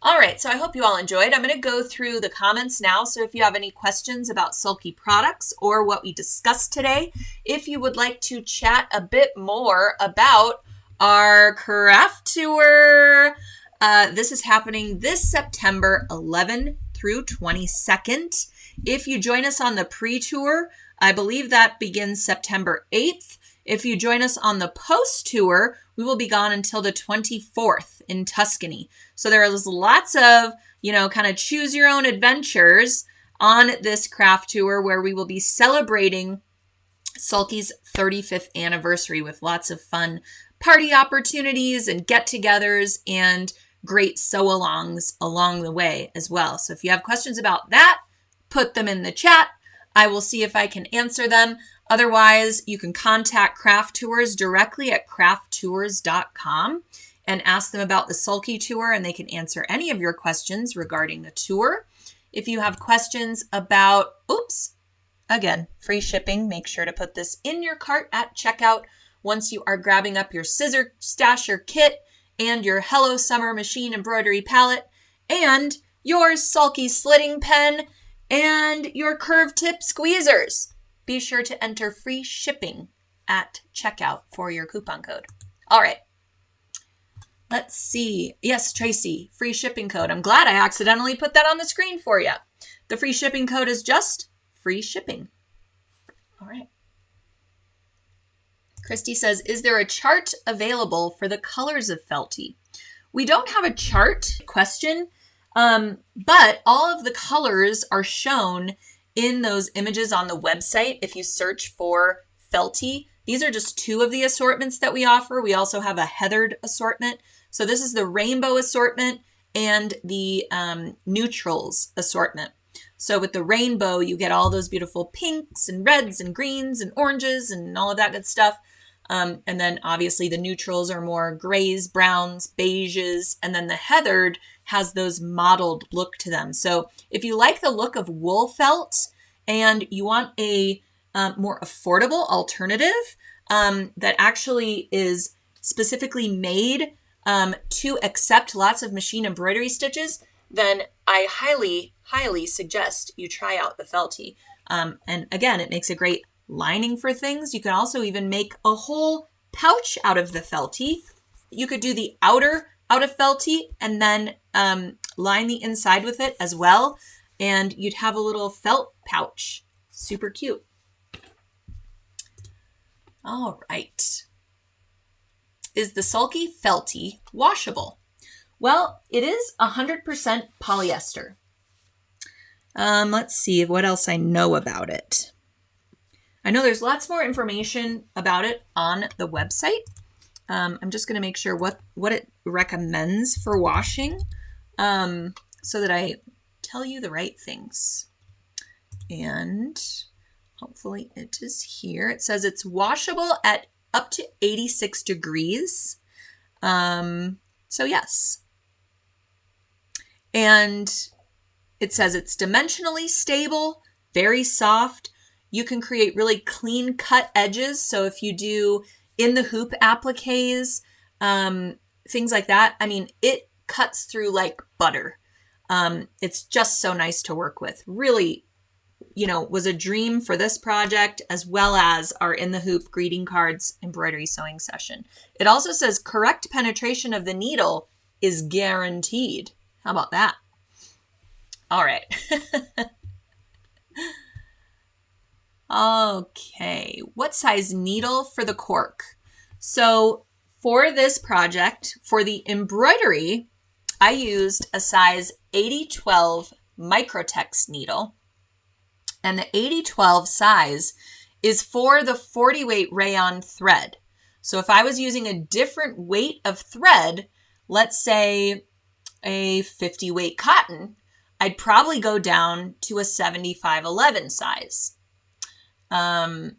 All right, so I hope you all enjoyed. I'm going to go through the comments now. So if you have any questions about Sulky products or what we discussed today, if you would like to chat a bit more about our craft tour, this is happening this September 11 through 22nd. If you join us on the pre-tour, I believe that begins September 8th. If you join us on the post-tour, we will be gone until the 24th in Tuscany. So there is lots of, kind of choose your own adventures on this craft tour where we will be celebrating Sulky's 35th anniversary with lots of fun party opportunities and get-togethers and great sew-alongs along the way as well. So if you have questions about that, put them in the chat. I will see if I can answer them. Otherwise, you can contact Craft Tours directly at crafttours.com and ask them about the Sulky tour, and they can answer any of your questions regarding the tour. If you have questions about, again, free shipping, make sure to put this in your cart at checkout once you are grabbing up your Scissor Stasher kit and your Hello Summer Machine Embroidery palette and your Sulky slitting pen and your curved tip squeezers. Be sure to enter free shipping at checkout for your coupon code. All right. Let's see. Yes, Tracy, free shipping code. I'm glad I accidentally put that on the screen for you. The free shipping code is just free shipping. All right. Christy says, is there a chart available for the colors of felty? We don't have a chart question, but all of the colors are shown in those images on the website. If you search for felty, these are just 2 of the assortments that we offer. We also have a heathered assortment. So this is the rainbow assortment and the neutrals assortment. So with the rainbow, you get all those beautiful pinks and reds and greens and oranges and all of that good stuff. And then obviously the neutrals are more grays, browns, beiges, and then the heathered has those mottled look to them. So if you like the look of wool felt and you want a more affordable alternative that actually is specifically made to accept lots of machine embroidery stitches, then I highly, highly suggest you try out the Felty. And again, it makes a great lining for things. You can also even make a whole pouch out of the Felty. You could do the outer out of Felty and then line the inside with it as well. And you'd have a little felt pouch. Super cute. All right. Is the Sulky Felty washable? Well, it is 100% polyester. Let's see what else I know about it. I know there's lots more information about it on the website. I'm just going to make sure what it recommends for washing so that I tell you the right things. And hopefully it is here. It says it's washable at up to 86 degrees. So yes. And it says it's dimensionally stable, very soft. You can create really clean cut edges. So if you do in the hoop appliques, things like that, I mean, it cuts through like butter. It's just so nice to work with. Really, was a dream for this project as well as our in the hoop greeting cards embroidery sewing session. It also says correct penetration of the needle is guaranteed. How about that? All right. Okay, what size needle for the cork? So for this project, for the embroidery, I used a size 80-12 Microtex needle. And the 80-12 size is for the 40 weight rayon thread. So if I was using a different weight of thread, let's say a 50 weight cotton, I'd probably go down to a 75-11 size. And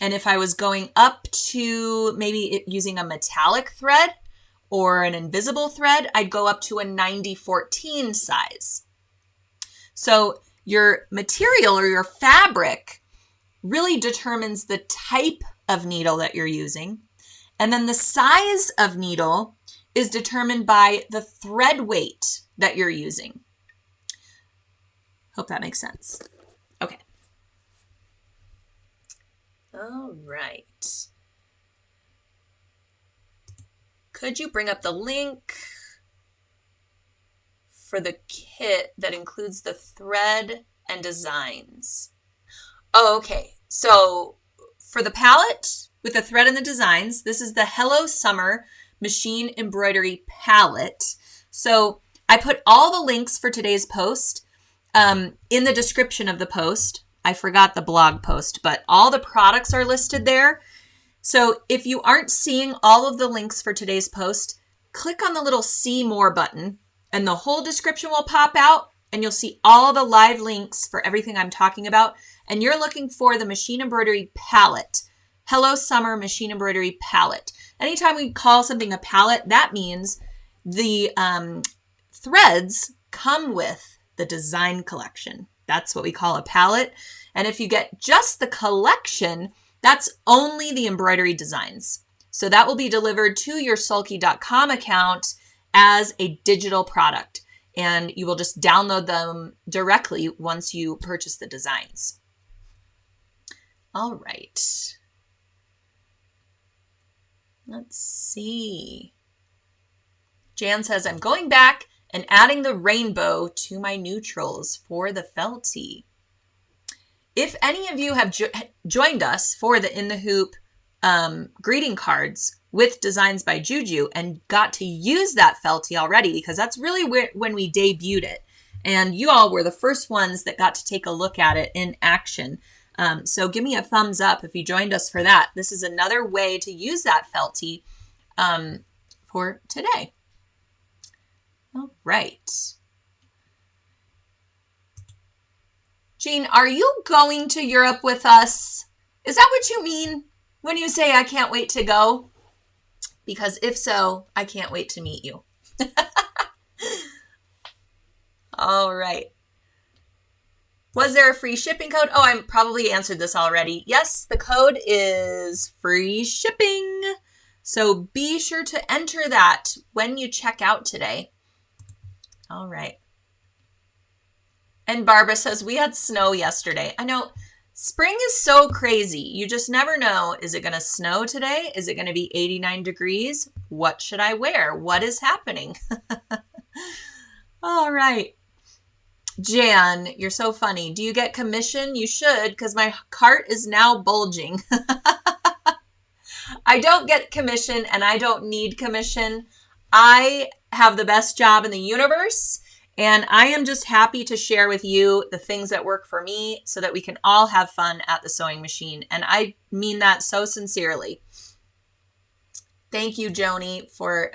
if I was going up to maybe using a metallic thread or an invisible thread, I'd go up to a 90-14 size. So your material or your fabric really determines the type of needle that you're using. And then the size of needle is determined by the thread weight that you're using. Hope that makes sense. Okay. All right. Could you bring up the link for the kit that includes the thread and designs? Oh, okay. So for the palette with the thread and the designs, this is the Hello Summer Machine Embroidery Palette. So I put all the links for today's post in the description of the post. I forgot the blog post, but all the products are listed there. So if you aren't seeing all of the links for today's post, click on the little See More button and the whole description will pop out and you'll see all the live links for everything I'm talking about. And you're looking for the Machine Embroidery Palette, Hello Summer Machine Embroidery Palette. Anytime we call something a palette, that means the threads come with the design collection. That's what we call a palette. And if you get just the collection, that's only the embroidery designs. So that will be delivered to your sulky.com account as a digital product. And you will just download them directly once you purchase the designs. All right. Let's see. Jan says, I'm going back and adding the rainbow to my neutrals for the Felty. If any of you have joined us for the In the Hoop greeting cards with Designs by Juju and got to use that Felty already, because that's really when we debuted it. And you all were the first ones that got to take a look at it in action. So give me a thumbs up if you joined us for that. This is another way to use that Felty for today. All right. Jean, are you going to Europe with us? Is that what you mean when you say I can't wait to go? Because if so, I can't wait to meet you. All right. Was there a free shipping code? Oh, I probably answered this already. Yes, the code is free shipping. So be sure to enter that when you check out today. All right. And Barbara says, we had snow yesterday. I know spring is so crazy. You just never know. Is it going to snow today? Is it going to be 89 degrees? What should I wear? What is happening? All right. Jan, you're so funny. Do you get commission? You should, because my cart is now bulging. I don't get commission and I don't need commission. I have the best job in the universe, and I am just happy to share with you the things that work for me so that we can all have fun at the sewing machine. And I mean that so sincerely. Thank you, Joni, for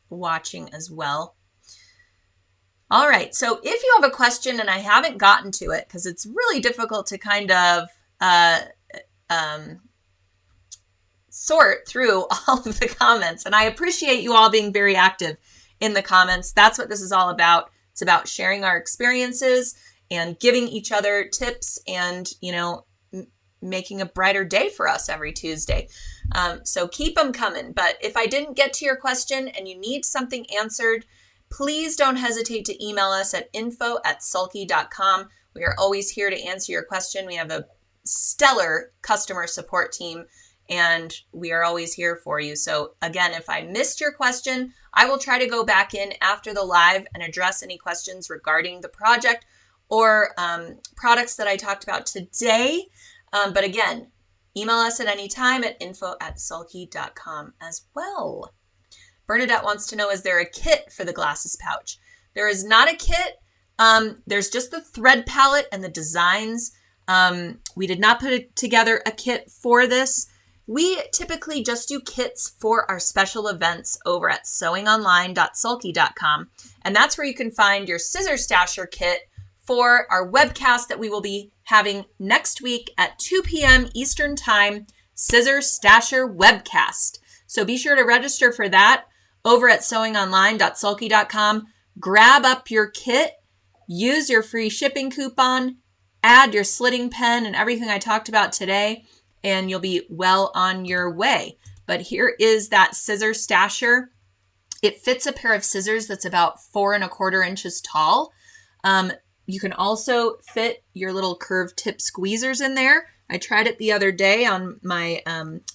watching as well. All right, so if you have a question and I haven't gotten to it, because it's really difficult to kind of sort through all of the comments, and I appreciate you all being very active in the comments. That's what this is all about. It's about sharing our experiences and giving each other tips and, you know, making a brighter day for us every Tuesday. So keep them coming. But if I didn't get to your question and you need something answered, please don't hesitate to email us at info@sulky.com. We are always here to answer your question. We have a stellar customer support team, and we are always here for you. So again, if I missed your question, I will try to go back in after the live and address any questions regarding the project or products that I talked about today. But again, email us at any time at info@sulky.com as well. Bernadette wants to know, is there a kit for the glasses pouch? There is not a kit. There's just the thread palette and the designs. We did not put together a kit for this. We typically just do kits for our special events over at sewingonline.sulky.com. And that's where you can find your scissor stasher kit for our webcast that we will be having next week at 2 p.m. Eastern Time, Scissor Stasher Webcast. So be sure to register for that over at sewingonline.sulky.com. Grab up your kit, use your free shipping coupon, add your slitting pen and everything I talked about today, and you'll be well on your way. But here is that scissor stasher. It fits a pair of scissors that's about 4 1/4 inches tall. You can also fit your little curved tip squeezers in there. I tried it the other day on my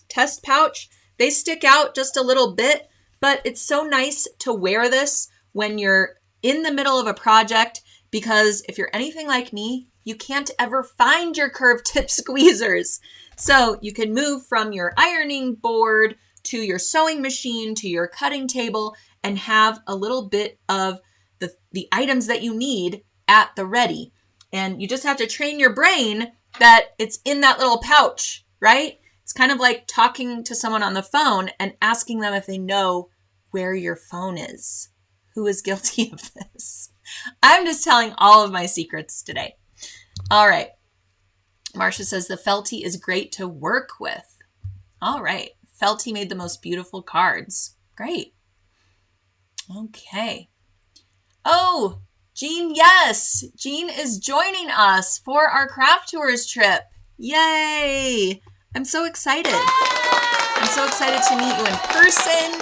test pouch. They stick out just a little bit, but it's so nice to wear this when you're in the middle of a project, because if you're anything like me, you can't ever find your curved tip squeezers. So you can move from your ironing board to your sewing machine to your cutting table and have a little bit of the items that you need at the ready. And you just have to train your brain that it's in that little pouch, right? It's kind of like talking to someone on the phone and asking them if they know where your phone is. Who is guilty of this? I'm just telling all of my secrets today. All right. Marcia says the Felty is great to work with. All right. Felty made the most beautiful cards. Great. Okay. Oh, Jean, yes. Jean is joining us for our craft tours trip. Yay. I'm so excited. I'm so excited to meet you in person.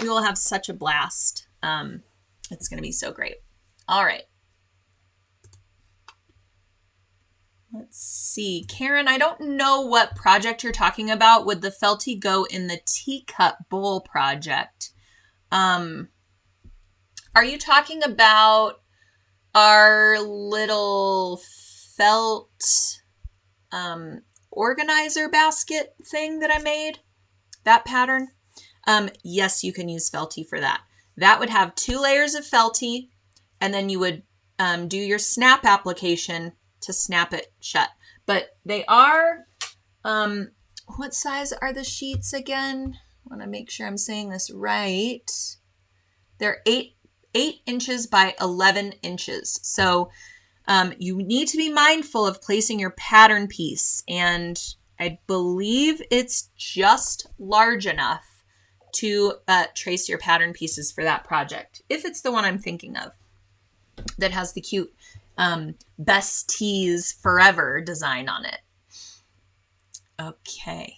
We will have such a blast. It's going to be so great. All right. Let's see. Karen, I don't know what project you're talking about. Would the Felty go in the teacup bowl project? Are you talking about our little felt organizer basket thing that I made? That pattern? Yes, you can use Felty for that. That would have 2 layers of Felty, and then you would do your snap application to snap it shut. But they are, what size are the sheets again? I want to make sure I'm saying this right. They're 8 inches by 11 inches. So you need to be mindful of placing your pattern piece, and I believe it's just large enough to trace your pattern pieces for that project, if it's the one I'm thinking of that has the cute Best Tees Forever design on it. Okay.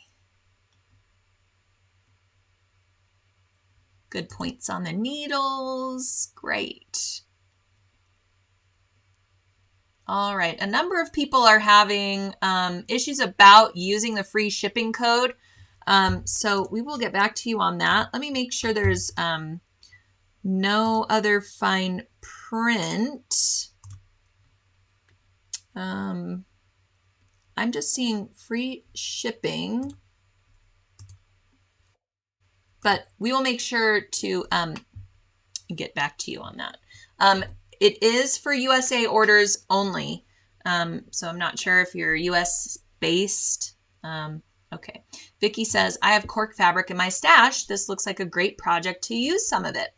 Good points on the needles. Great. All right. A number of people are having issues about using the free shipping code. So we will get back to you on that. Let me make sure there's no other fine print. I'm just seeing free shipping, but we will make sure to get back to you on that. It is for USA orders only. So I'm not sure if you're US based. Okay. Vicky says, I have cork fabric in my stash. This looks like a great project to use some of it.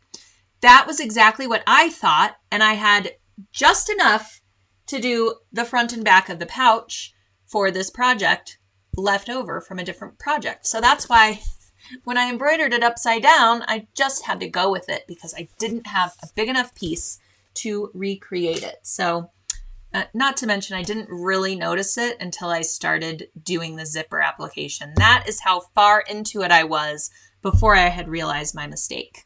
That was exactly what I thought. And I had just enough to do the front and back of the pouch for this project left over from a different project. So that's why when I embroidered it upside down, I just had to go with it because I didn't have a big enough piece to recreate it. So not to mention, I didn't really notice it until I started doing the zipper application. That is how far into it I was before I had realized my mistake.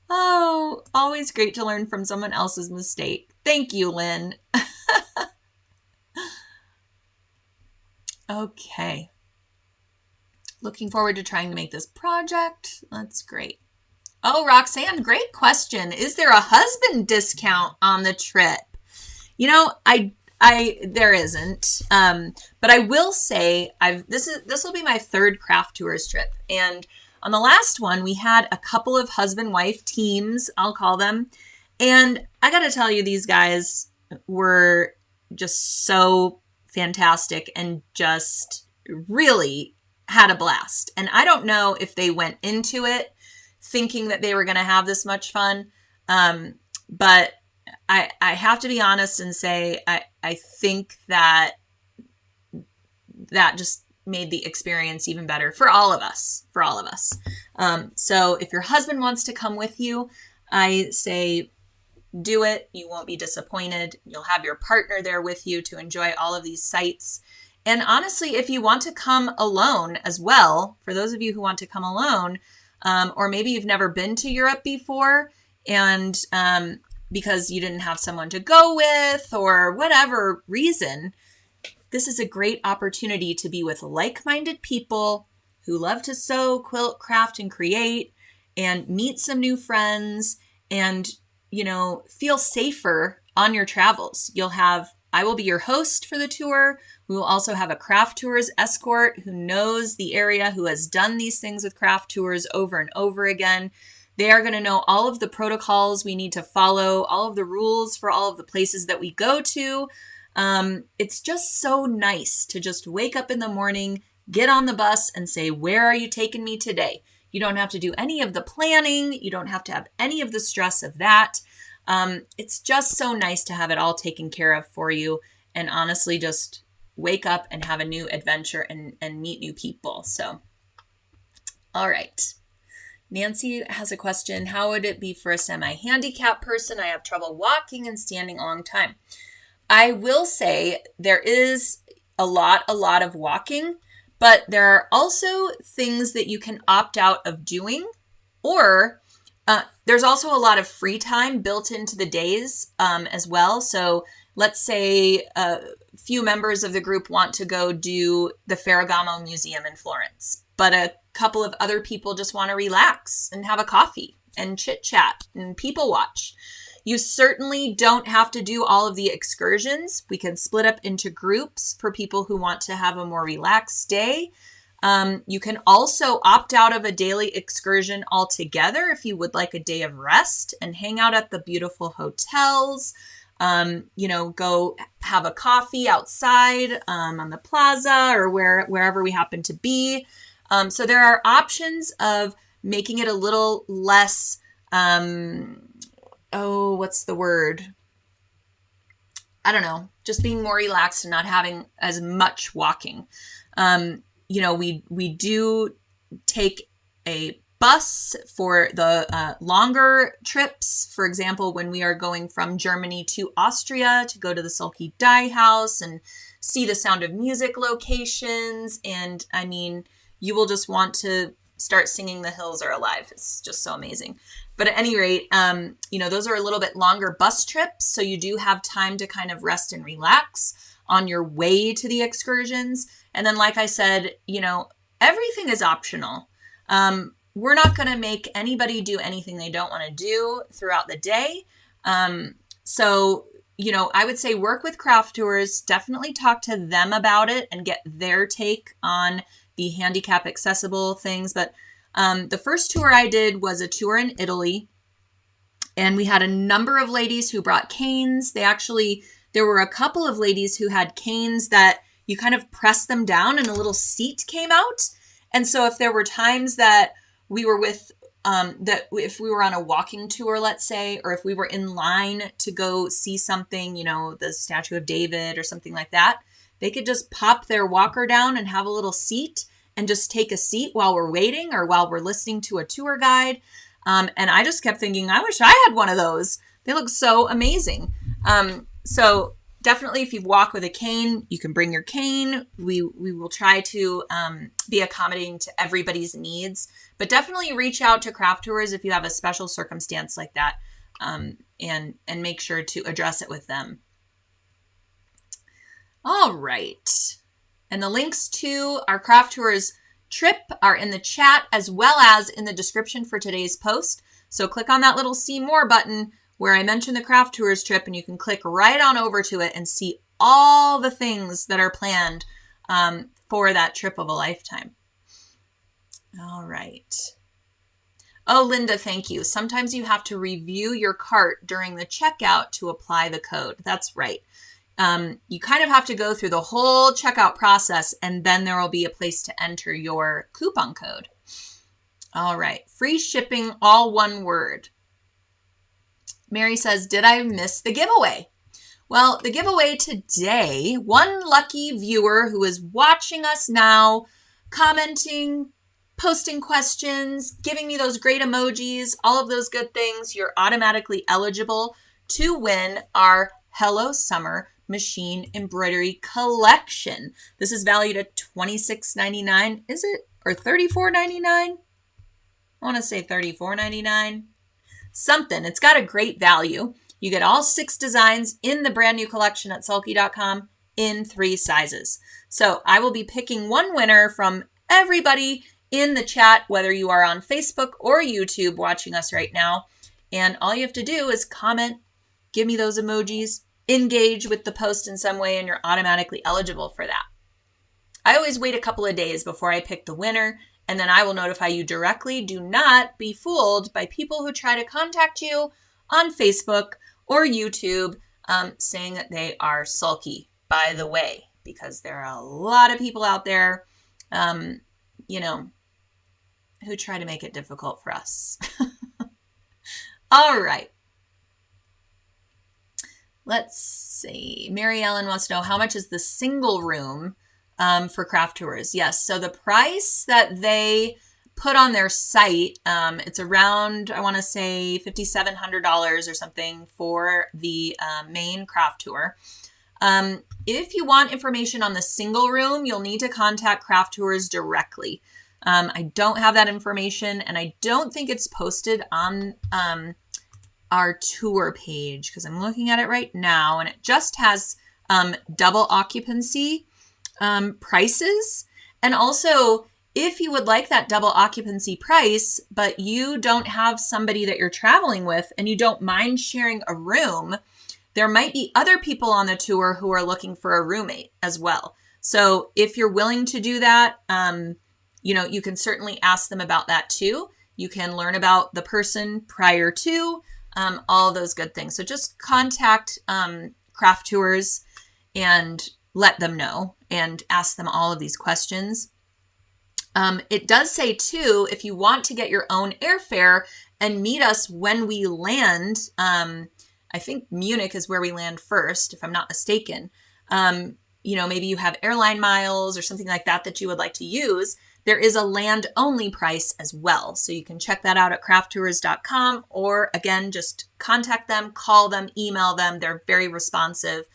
Oh, always great to learn from someone else's mistake. Thank you, Lynn. Okay. Looking forward to trying to make this project. That's great. Oh, Roxanne, great question. Is there a husband discount on the trip? You know, there isn't. But I will say this will be my third craft tours trip. And on the last one, we had a couple of husband-wife teams, I'll call them. And I got to tell you, these guys were just so fantastic and just really had a blast. And I don't know if they went into it thinking that they were going to have this much fun. But I have to be honest and say, I think that just made the experience even better for all of us, So if your husband wants to come with you, I say do it. You won't be disappointed. You'll have your partner there with you to enjoy all of these sights. And honestly, if you want to come alone as well, for those of you who want to come alone, or maybe you've never been to Europe before and because you didn't have someone to go with or whatever reason, this is a great opportunity to be with like-minded people who love to sew, quilt, craft, and create, and meet some new friends and, feel safer on your travels. I will be your host for the tour. We will also have a craft tours escort who knows the area, who has done these things with craft tours over and over again. They are going to know all of the protocols we need to follow, all of the rules for all of the places that we go to. It's just so nice to just wake up in the morning, get on the bus and say, where are you taking me today? You don't have to do any of the planning. You don't have to have any of the stress of that. It's just so nice to have it all taken care of for you and honestly just wake up and have a new adventure and meet new people. So, all right. Nancy has a question. How would it be for a semi-handicapped person? I have trouble walking and standing a long time. I will say there is a lot of walking, but there are also things that you can opt out of doing, or there's also a lot of free time built into the days as well. So let's say a few members of the group want to go do the Ferragamo Museum in Florence, but a couple of other people just want to relax and have a coffee and chit chat and people watch. You certainly don't have to do all of the excursions. We can split up into groups for people who want to have a more relaxed day. You can also opt out of a daily excursion altogether if you would like a day of rest and hang out at the beautiful hotels. Go have a coffee outside on the plaza or wherever we happen to be. So there are options of making it a little less, what's the word? I don't know, just being more relaxed and not having as much walking. We do take a bus for the longer trips. For example, when we are going from Germany to Austria to go to the Sulky Dye House and see the Sound of Music locations. And you will just want to start singing The Hills Are Alive. It's just so amazing. But at any rate, those are a little bit longer bus trips. So you do have time to kind of rest and relax on your way to the excursions. And then, like I said, everything is optional. We're not going to make anybody do anything they don't want to do throughout the day. So I would say work with craft tours, definitely talk to them about it and get their take on the handicap accessible things. But the first tour I did was a tour in Italy, and we had a number of ladies who brought canes. There were a couple of ladies who had canes that you kind of press them down and a little seat came out. And so if there were times that we were if we were on a walking tour, let's say, or if we were in line to go see something, the Statue of David or something like that, they could just pop their walker down and have a little seat and just take a seat while we're waiting or while we're listening to a tour guide. And I just kept thinking, I wish I had one of those. They look so amazing. So definitely if you walk with a cane, you can bring your cane. We will try to be accommodating to everybody's needs, but definitely reach out to craft tours if you have a special circumstance like that, and make sure to address it with them. All right. And the links to our craft tours trip are in the chat as well as in the description for today's post. So click on that little see more button where I mentioned the craft tours trip, and you can click right on over to it and see all the things that are planned for that trip of a lifetime. All right. Oh, Linda, thank you. Sometimes you have to review your cart during the checkout to apply the code. That's right. You kind of have to go through the whole checkout process, and then there will be a place to enter your coupon code. All right. Free shipping, all one word. Mary says, did I miss the giveaway? Well, the giveaway today, one lucky viewer who is watching us now, commenting, posting questions, giving me those great emojis, all of those good things, you're automatically eligible to win our Hello Summer Machine Embroidery Collection. This is valued at $26.99, is it? Or $34.99? I want to say $34.99. Something. It's got a great value. You get all 6 designs in the brand new collection at sulky.com in 3 sizes. So I will be picking one winner from everybody in the chat, whether you are on Facebook or YouTube watching us right now. And all you have to do is comment, give me those emojis, engage with the post in some way, and you're automatically eligible for that. I always wait a couple of days before I pick the winner, and then I will notify you directly. Do not be fooled by people who try to contact you on Facebook or YouTube saying that they are sulky, by the way, because there are a lot of people out there, who try to make it difficult for us. All right. Let's see. Mary Ellen wants to know, how much is the single room for craft tours? Yes. So the price that they put on their site, it's around, I want to say $5,700 or something for the main craft tour. If you want information on the single room, you'll need to contact Craft Tours directly. I don't have that information, and I don't think it's posted on our tour page, because I'm looking at it right now, and it just has double occupancy prices. And also, if you would like that double occupancy price, but you don't have somebody that you're traveling with and you don't mind sharing a room, there might be other people on the tour who are looking for a roommate as well. So if you're willing to do that, you can certainly ask them about that too. You can learn about the person prior to, all those good things. So just contact Craft Tours and let them know and ask them all of these questions. It does say too, if you want to get your own airfare and meet us when we land, I think Munich is where we land first, if I'm not mistaken. Maybe you have airline miles or something like that you would like to use. There is a land-only price as well. So you can check that out at crafttours.com, or again, just contact them, call them, email them. They're very responsive,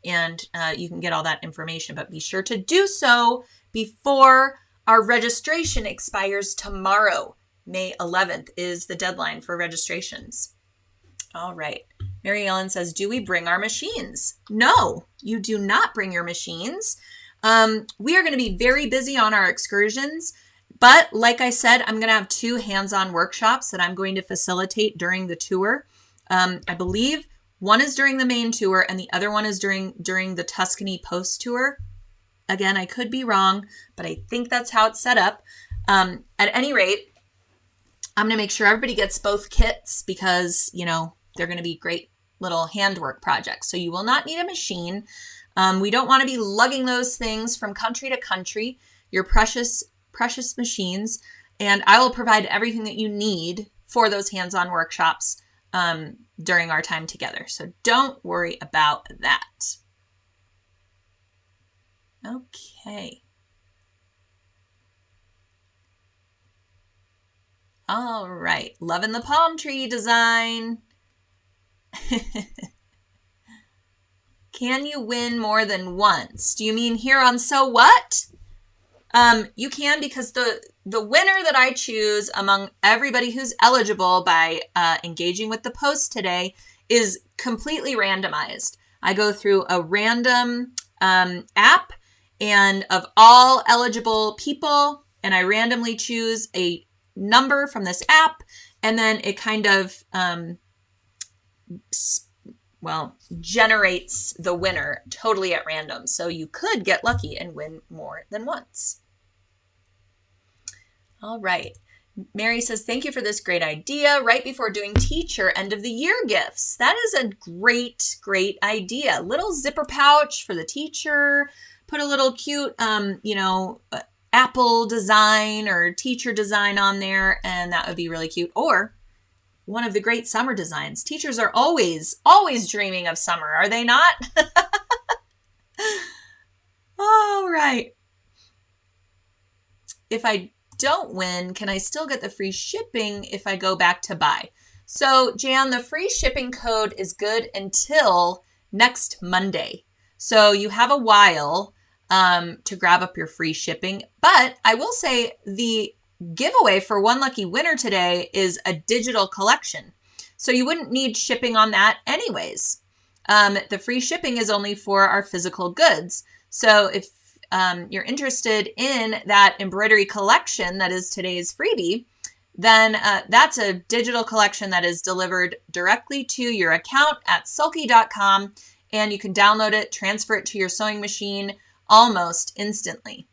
and you can get all that information. But be sure to do so before our registration expires tomorrow. May 11th is the deadline for registrations. All right. Mary Ellen says, do we bring our machines? No, you do not bring your machines. We are going to be very busy on our excursions, but like I said, I'm going to have 2 hands-on workshops that I'm going to facilitate during the tour. I believe one is during the main tour and the other one is during the Tuscany post tour. Again, I could be wrong, but I think that's how it's set up. At any rate, I'm going to make sure everybody gets both kits because, you know, they're going to be great little handwork projects. So you will not need a machine. We don't want to be lugging those things from country to country, your precious, precious machines. And I will provide everything that you need for those hands-on workshops during our time together. So don't worry about that. Okay. All right. Loving the palm tree design. Can you win more than once? Do you mean here on So What? You can, because the winner that I choose among everybody who's eligible by engaging with the post today is completely randomized. I go through a random app and of all eligible people, and I randomly choose a number from this app, and then it kind of generates the winner totally at random. So you could get lucky and win more than once. All right. Mary says, thank you for this great idea right before doing teacher end of the year gifts. That is a great, great idea. Little zipper pouch for the teacher. Put a little cute, apple design or teacher design on there, and that would be really cute. Or one of the great summer designs. Teachers are always, always dreaming of summer, are they not? All right. If I don't win, can I still get the free shipping if I go back to buy? So, Jan, the free shipping code is good until next Monday. So you have a while to grab up your free shipping. But I will say the giveaway for one lucky winner today is a digital collection. So you wouldn't need shipping on that anyways. The free shipping is only for our physical goods. So if you're interested in that embroidery collection that is today's freebie, then that's a digital collection that is delivered directly to your account at sulky.com, and you can download it, transfer it to your sewing machine almost instantly.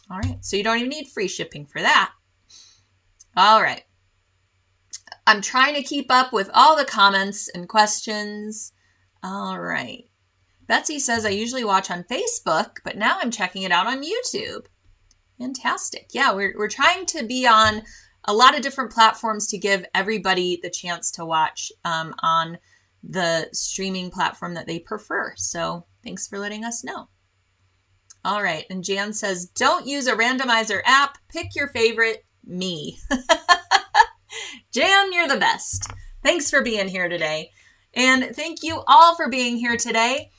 All right, so you don't even need free shipping for that. All right. I'm trying to keep up with all the comments and questions. All right. Betsy says, I usually watch on Facebook, but now I'm checking it out on YouTube. Fantastic. Yeah, we're trying to be on a lot of different platforms to give everybody the chance to watch on the streaming platform that they prefer. So thanks for letting us know. All right. And Jan says, don't use a randomizer app. Pick your favorite, me. Jan, you're the best. Thanks for being here today. And thank you all for being here today.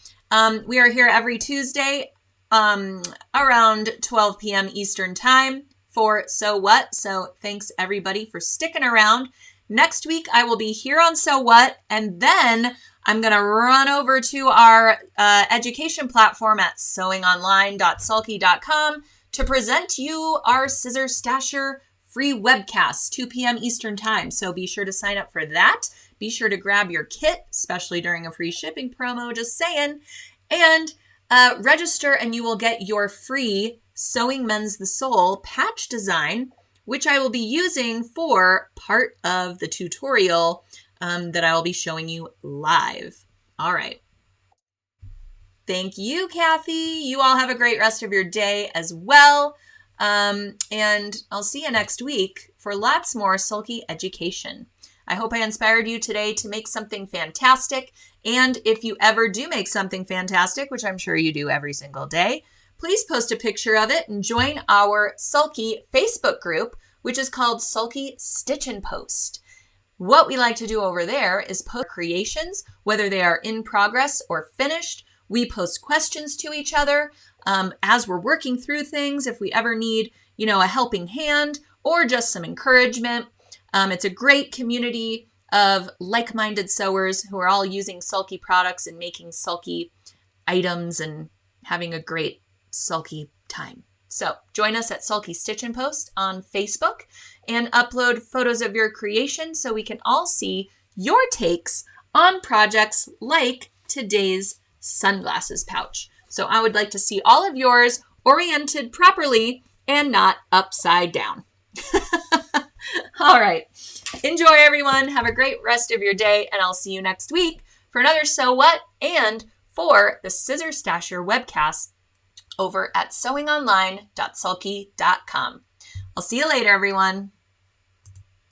We are here every Tuesday around 12 p.m. Eastern time for So What. So thanks everybody for sticking around. Next week, I will be here on So What, and then I'm going to run over to our education platform at sewingonline.sulky.com to present you our Scissor Stasher free webcast, 2 p.m. Eastern time. So be sure to sign up for that. Be sure to grab your kit, especially during a free shipping promo, just saying, and register, and you will get your free Sewing Mends the Soul patch design, which I will be using for part of the tutorial that I will be showing you live. All right. Thank you, Kathy. You all have a great rest of your day as well. And I'll see you next week for lots more Sulky education. I hope I inspired you today to make something fantastic. And if you ever do make something fantastic, which I'm sure you do every single day, please post a picture of it and join our Sulky Facebook group, which is called Sulky Stitch and Post. What we like to do over there is post creations, whether they are in progress or finished. We post questions to each other as we're working through things. If we ever need, a helping hand, or just some encouragement. It's a great community of like-minded sewers who are all using Sulky products and making Sulky items and having a great Sulky time. So join us at Sulky Stitch and Post on Facebook and upload photos of your creation so we can all see your takes on projects like today's sunglasses pouch. So I would like to see all of yours oriented properly and not upside down. All right. Enjoy, everyone. Have a great rest of your day, and I'll see you next week for another So What and for the Scissor Stasher webcast over at sewingonline.sulky.com. I'll see you later, everyone.